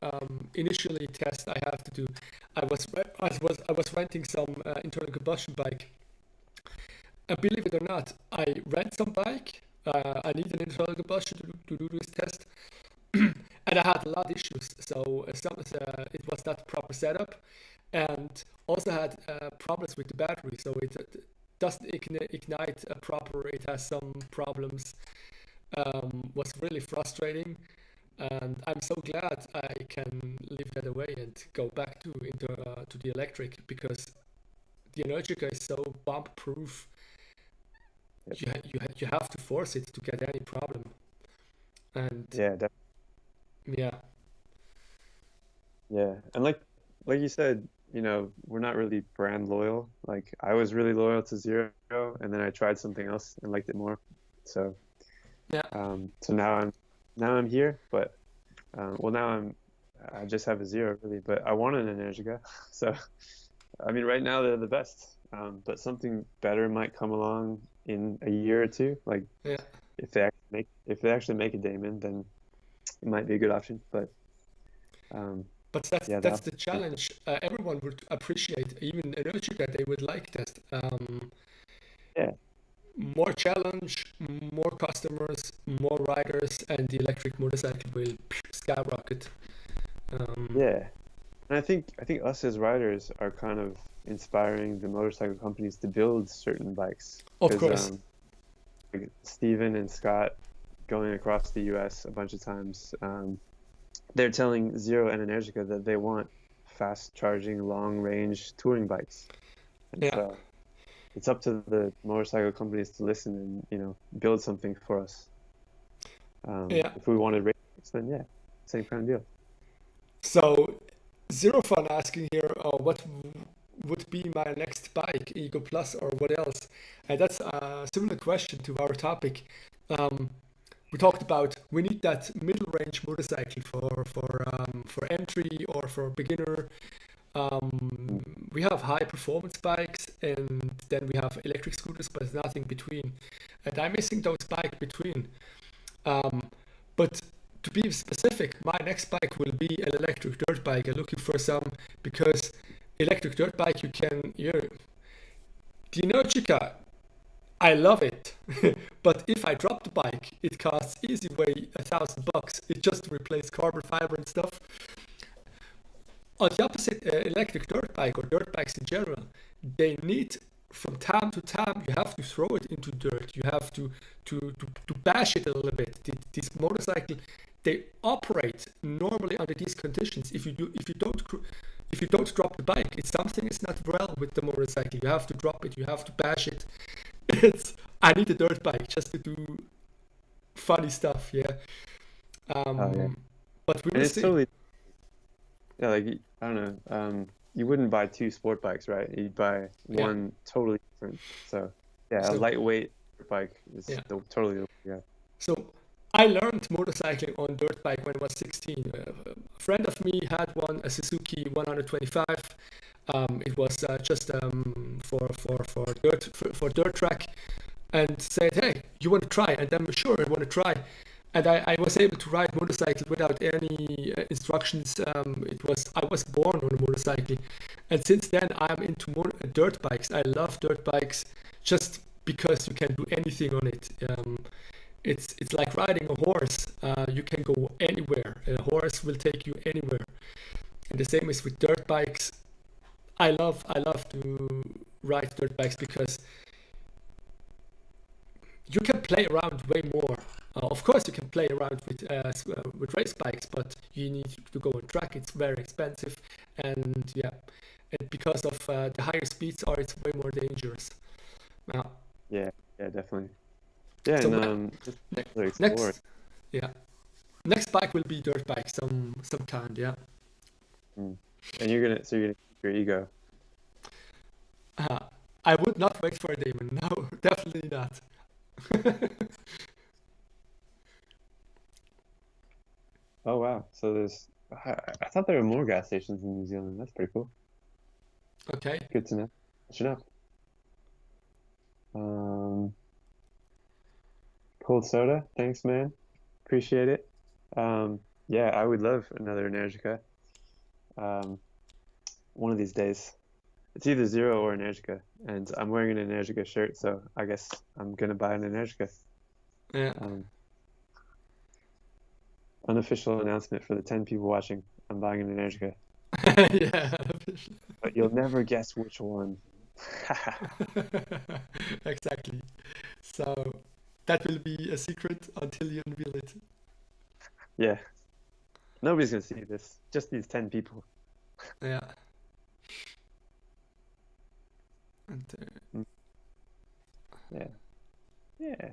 initially test I have to do. I was renting some internal combustion bike. And believe it or not, I rent some bike. I need an internal combustion to do this test, and I had a lot of issues. So it was not proper setup, and also had problems with the battery. So it doesn't ignite proper. It has some problems. Was really frustrating, and I'm so glad I can leave that away and go back to the electric because the Energica is so bump proof. You have to force it to get any problem, and Yeah, yeah. yeah. And like you said, you know, we're not really brand loyal. Like I was really loyal to Zero, and then I tried something else and liked it more. So Yeah. so now I'm here, but well now I just have a Zero really, but I want an Energica. So I mean right now they're the best. But something better might come along in a year or two. Like Yeah. if they actually make a Damon, then it might be a good option. But But yeah, that's the challenge. Everyone would appreciate, even Energica, they would like that. yeah, More challenge, more customers, more riders, and the electric motorcycle will skyrocket. yeah. And I think us as riders are kind of inspiring the motorcycle companies to build certain bikes. Of 'Cause, course. like Steven and Scott going across the US a bunch of times, they're telling Zero and Energica that they want fast charging, long range touring bikes. And Yeah. so it's up to the motorcycle companies to listen and, you know, build something for us. Yeah. If we wanted race, then yeah, same kind of deal. So, Zero Fun asking here, what would be my next bike, Ego Plus or what else? And that's a similar question to our topic. We talked about we need that middle range motorcycle for entry or for beginner. We have high performance bikes and then we have electric scooters, but there's nothing between. And I'm missing those bikes between. But to be specific, my next bike will be an electric dirt bike. I'm looking for some because electric dirt bike the Energica, I love it, but if I drop the bike, it costs easy way $1,000. It just replace carbon fiber and stuff. On the opposite, electric dirt bike or dirt bikes in general, they need from time to time you have to throw it into dirt. You have to bash it a little bit. This motorcycle, they operate normally under these conditions. If you don't drop the bike, it's something is not well with the motorcycle. You have to drop it. You have to bash it. It's I need a dirt bike just to do funny stuff. Yeah. Oh yeah, But we and will it's see. totally yeah. Like I don't know. You wouldn't buy two sport bikes, right? You'd buy Yeah. one totally different. So yeah, a So lightweight bike is yeah. totally yeah. So I learned motorcycling on dirt bike when I was 16. A friend of me had one, a Suzuki 125. It was just for dirt track, and said, "Hey, you want to try?" And I'm sure I want to try. And I was able to ride motorcycle without any instructions. I was born on a motorcycle, and since then I'm into dirt bikes. I love dirt bikes just because you can do anything on it. It's like riding a horse. You can go anywhere. A horse will take you anywhere. And the same is with dirt bikes. I love to ride dirt bikes because you can play around way more. Of course, you can play around with race bikes, but you need to go on track. It's very expensive, and yeah, and because of the higher speeds, it's way more dangerous. Now, Yeah, yeah, definitely. Yeah, so and just ne- to explore. next, yeah, next bike will be dirt bike, some kind, yeah. Mm. And you're gonna keep your ego. Uh, I would not wait for a demon. No, definitely not. Oh wow. So I thought there were more gas stations in New Zealand. That's pretty cool. Okay. Good to know. Should know. Um, cold soda. Thanks, man. Appreciate it. Yeah, I would love another Energica. Um, one of these days. It's either Zero or Energica, and I'm wearing an Energica shirt, so I guess I'm gonna buy an Energica. Yeah. Um, unofficial announcement for the 10 people watching. I'm buying an Energica, Yeah. but you'll never guess which one. Exactly. So that will be a secret until you unveil it. Yeah, nobody's gonna see this. Just these 10 people. Yeah. And Mm. Yeah, yeah.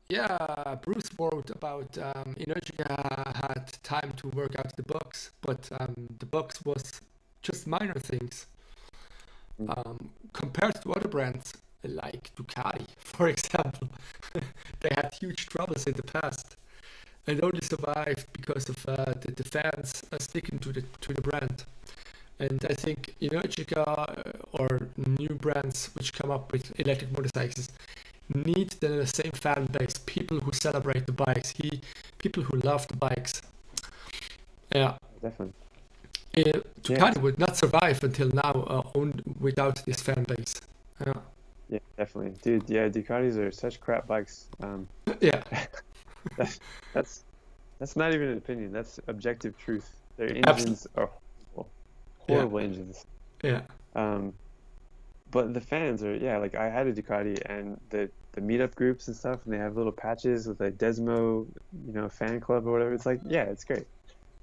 yeah, Bruce wrote about Energica had time to work out the bugs, but the bugs was just minor things. Mm. Compared to other brands like Ducati, for example, they had huge troubles in the past and only survived because of the fans sticking to the brand. And I think Energica or new brands which come up with electric motorcycles need the same fan base, people who celebrate the bikes, people who love the bikes. Yeah. Definitely. Ducati would not survive until now without this fan base. Yeah, definitely, dude. Yeah, Ducatis are such crap bikes. Yeah, That's that's that's not even an opinion. That's objective truth. Their absolutely. engines are horrible, Yeah, horrible engines. yeah, Um, but the fans are yeah. Like I had a Ducati, and the meetup groups and stuff, and they have little patches with like Desmo, fan club or whatever. It's like yeah, it's great,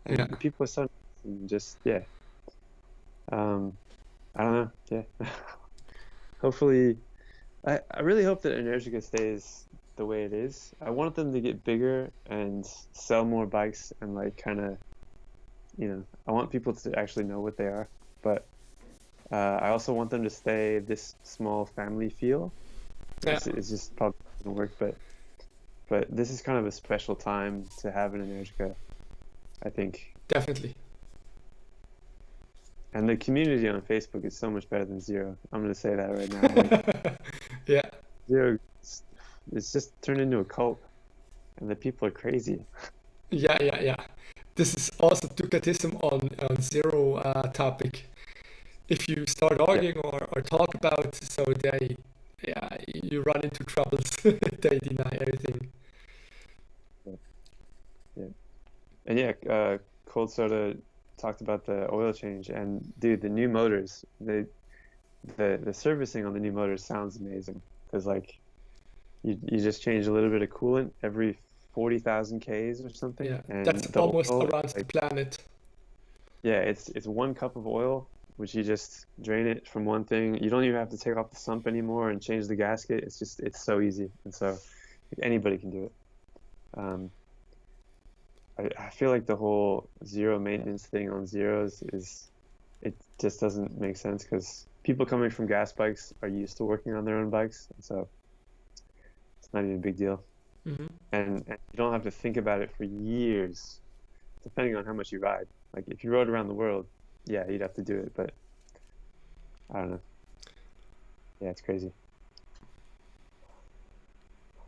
and yeah. the people are so nice and just yeah. I don't know. Yeah. Hopefully, I really hope that Energica stays the way it is. I want them to get bigger and sell more bikes and like kind of, I want people to actually know what they are. But I also want them to stay this small family feel. Yeah. It's just probably not gonna work, but this is kind of a special time to have an Energica, I think. Definitely. And the community on Facebook is so much better than Zero. I'm gonna say that right now. Like, Yeah, Zero, it's just turned into a cult, and the people are crazy. yeah. This is also Ducatism on zero topic. If you start Yeah, arguing or talk about, so you run into troubles. They deny everything. yeah, yeah. And yeah, Cold Soda talked about the oil change, and dude, the new motors, the servicing on the new motors sounds amazing because like you just change a little bit of coolant every 40,000 Ks or something, Yeah, and that's the almost oil, around the like planet. yeah, it's 1 cup of oil which you just drain it from one thing. You don't even have to take off the sump anymore and change the gasket. It's so easy, and so anybody can do it. I feel like the whole zero maintenance thing on zeros it just doesn't make sense, because people coming from gas bikes are used to working on their own bikes, and so it's not even a big deal. Mm-hmm. And you don't have to think about it for years, depending on how much you ride. Like if you rode around the world, yeah, you'd have to do it, but I don't know. Yeah, it's crazy.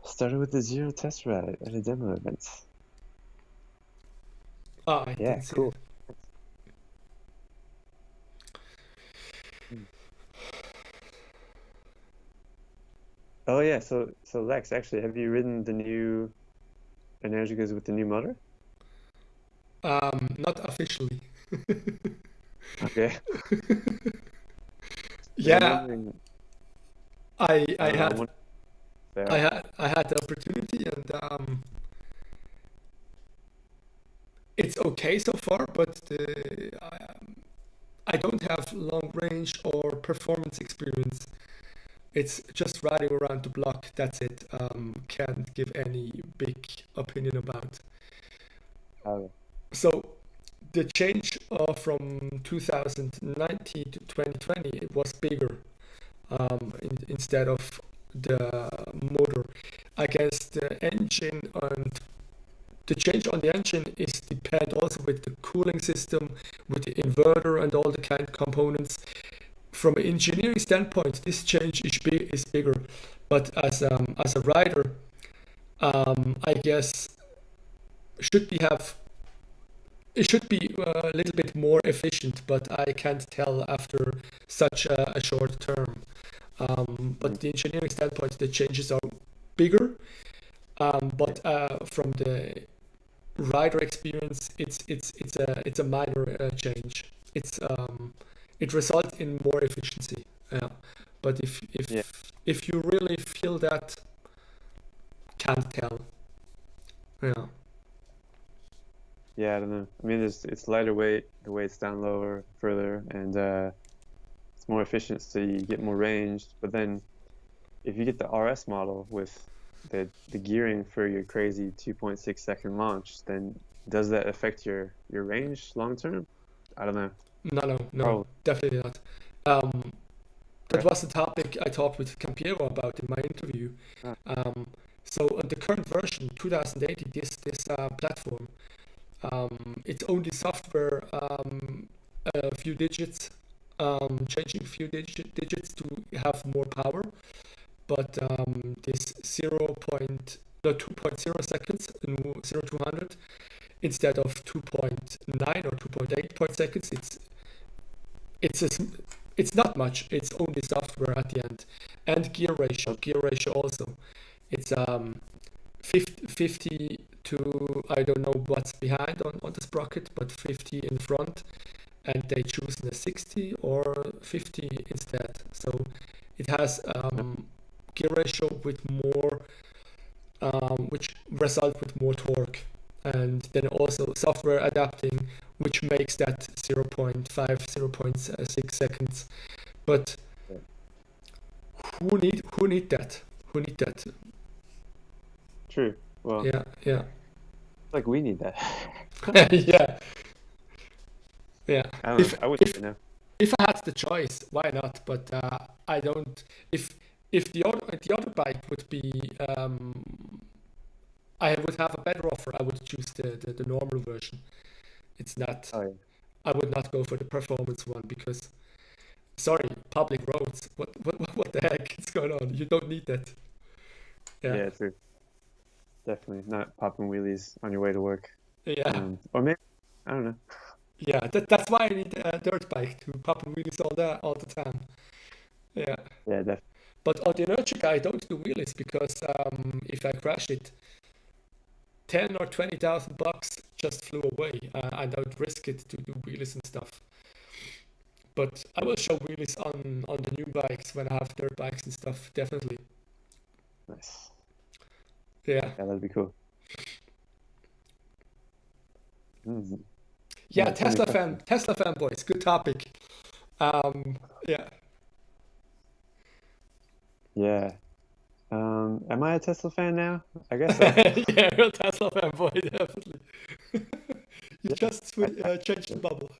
Started with the zero test ride at a demo event. Oh, I Yeah, didn't see cool. it. Oh yeah, so Lex, actually, have you ridden the new Energicas with the new motor? Not officially. Okay. I'm Yeah, wondering. I I I don't know. had I had the opportunity, and it's okay so far, but I don't have long range or performance experience. It's just riding around the block. That's it. Can't give any big opinion about. Oh, So the change from 2019 to 2020, it was bigger, instead of the motor. I guess the engine and the change on the engine is depend also with the cooling system, with the inverter and all the kind of components. From an engineering standpoint, this change is bigger, but as a rider, I guess should be have it should be a little bit more efficient, but I can't tell after such a short term. But the engineering standpoint, the changes are bigger. But from the rider experience, it's a minor change. It results in more efficiency. But yeah, if you really feel that, can't tell. Yeah. yeah. I don't know. I mean, it's lighter weight. The weight's down lower, further, and it's more efficient, so you get more range. But then, if you get the RS model with the gearing for your crazy 2.6 second launch, then does that affect your range long term? I don't know. No, Probably. definitely not. Um, that Okay. was the topic I talked with Campiero about in my interview. Ah, Um, so on the current version, 2080, this platform, it's only software, a few digits, changing a few digits to have more power. But this 2.0 seconds, 0 to 100, instead of 2.9 or 2.8 point seconds, it's a, it's not much. It's only software at the end, and gear ratio also. It's 50 to, I don't know what's behind on the sprocket, but 50 in front, and they choose the 60 or 50 instead. So it has gear ratio with more, which result with more torque, and then also software adapting, which makes that 0.5, 0.6 seconds. But yeah. who need that? Who need that? True. Well, Yeah, like we need that. yeah, yeah. I don't know. If I would if say no. if I had the choice, why not? But I don't. If the other bike would be, I would have a better offer, I would choose the normal version. It's not. Oh yeah. I would not go for the performance one because, sorry, public roads. What the heck is going on? You don't need that. Yeah, Yeah, true. Definitely not popping wheelies on your way to work. yeah, Or maybe, I don't know. yeah. That's why I need a dirt bike to pop and wheelies all the time. Yeah. Yeah, definitely. But on the Energica, I don't do wheelies because if I crash it, 10 or 20,000 bucks just flew away, and I would risk it to do wheelies and stuff. But I will show wheelies on the new bikes when I have dirt bikes and stuff. Definitely. Nice. Yeah. Yeah, that'd be cool. Mm. Yeah. So many questions. Tesla fanboys. Good topic. Yeah. Yeah. Am I a Tesla fan now? I guess so. Yeah, you're a Tesla fanboy, definitely. You Yeah. just I, changed the bubble.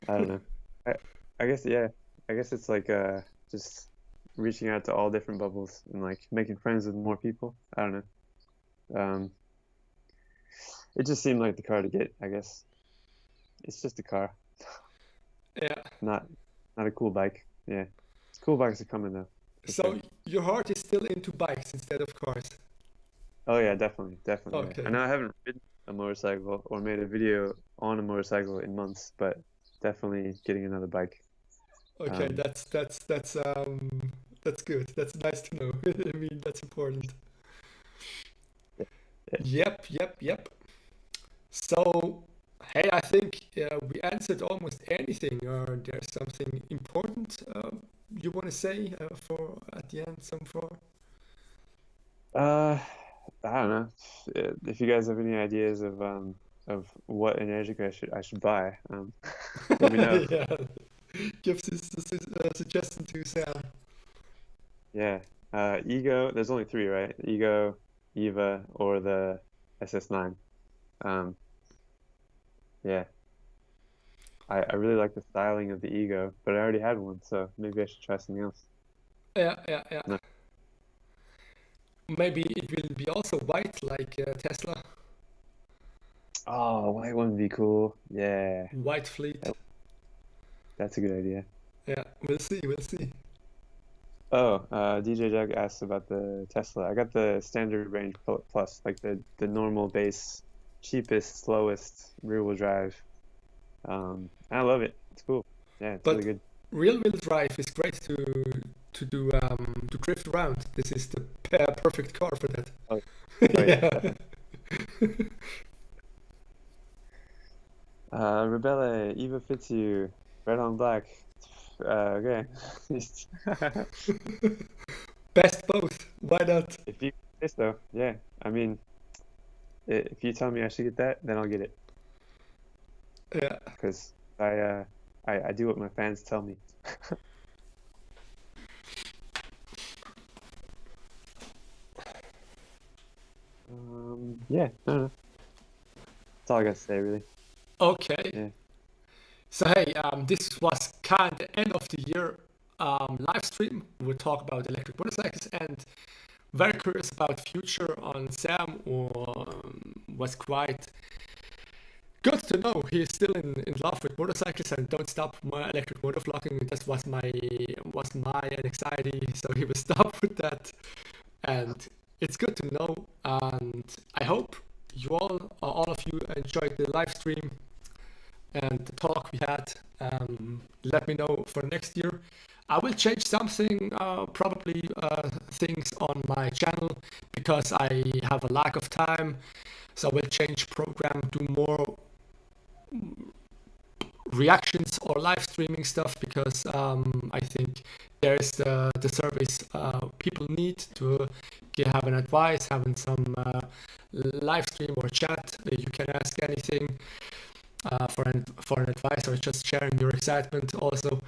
I don't know. I, I guess yeah. I guess it's like just reaching out to all different bubbles and like making friends with more people. I don't know. It just seemed like the car to get, I guess. It's just a car, Yeah. not not a cool bike. Yeah. It's cool bikes are coming though, for sure. So your heart is still into bikes instead of cars. Oh yeah, definitely, definitely. Yeah. I Okay. know I haven't ridden a motorcycle or made a video on a motorcycle in months, but definitely getting another bike. Okay, Um, that's good. That's nice to know. I mean, that's important. yeah, yeah. Yep. So, hey, I think we answered almost anything. Or there's something important you want to say for at the end, some for? Uh, I don't know. If you guys have any ideas of what Energica I should buy, let me know. Yeah, gives this suggestion to Sam. Yeah. Ego. There's only three, right? Ego, Eva, or the SS9. Um, yeah. I really like the styling of the Ego, but I already had one, so maybe I should try something else. Yeah. No. Maybe it will be also white like Tesla, Oh, white one would be cool. Yeah, white fleet. that, that's a good idea. Yeah, we'll see. Oh, DJ Jug asked about the Tesla. I got the standard range plus, like the normal base, cheapest, slowest rear-wheel drive. I love it. It's cool. Yeah, it's really But good. real wheel drive is great to do to drift around. This is the perfect car for that. Oh, oh yeah, Yeah. definitely. Rebelle, Eva fits you. Red on black. Okay. Best both. Why not? If you this though, yeah. I mean, if you tell me I should get that, then I'll get it. Yeah. Because I do what my fans tell me. Yeah, I don't know. That's all I got to say, really. Okay. Yeah. So hey, this was kind of end of the year live stream. We'll talk about electric motorcycles and very curious about future on Sam or was quite good to know he's still in love with motorcycles and don't stop my electric motovlogging. That was my anxiety, so he will stop with that. And it's good to know. And I hope you all of you enjoyed the live stream and the talk we had. Let me know for next year. I will change something, probably things on my channel because I have a lack of time. So I will change program, do more reactions or live streaming stuff because I think there's the service people need to have an advice, having some live stream or chat. You can ask anything for an advice or just sharing your excitement also.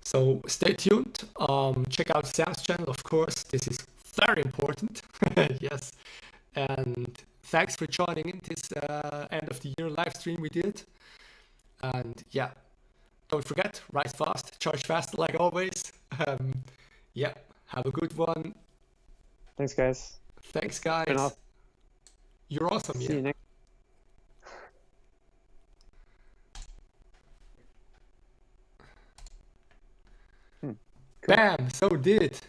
So stay tuned. Check out Sam's channel, of course. This is very important. Yes. And thanks for joining in this end of the year live stream we did. And yeah, don't forget, ride fast, charge fast, like always. Yeah, have a good one. Thanks, guys. Thanks, It's been guys. awesome. You're awesome. See Yeah. you next. Cool. Bam. So did.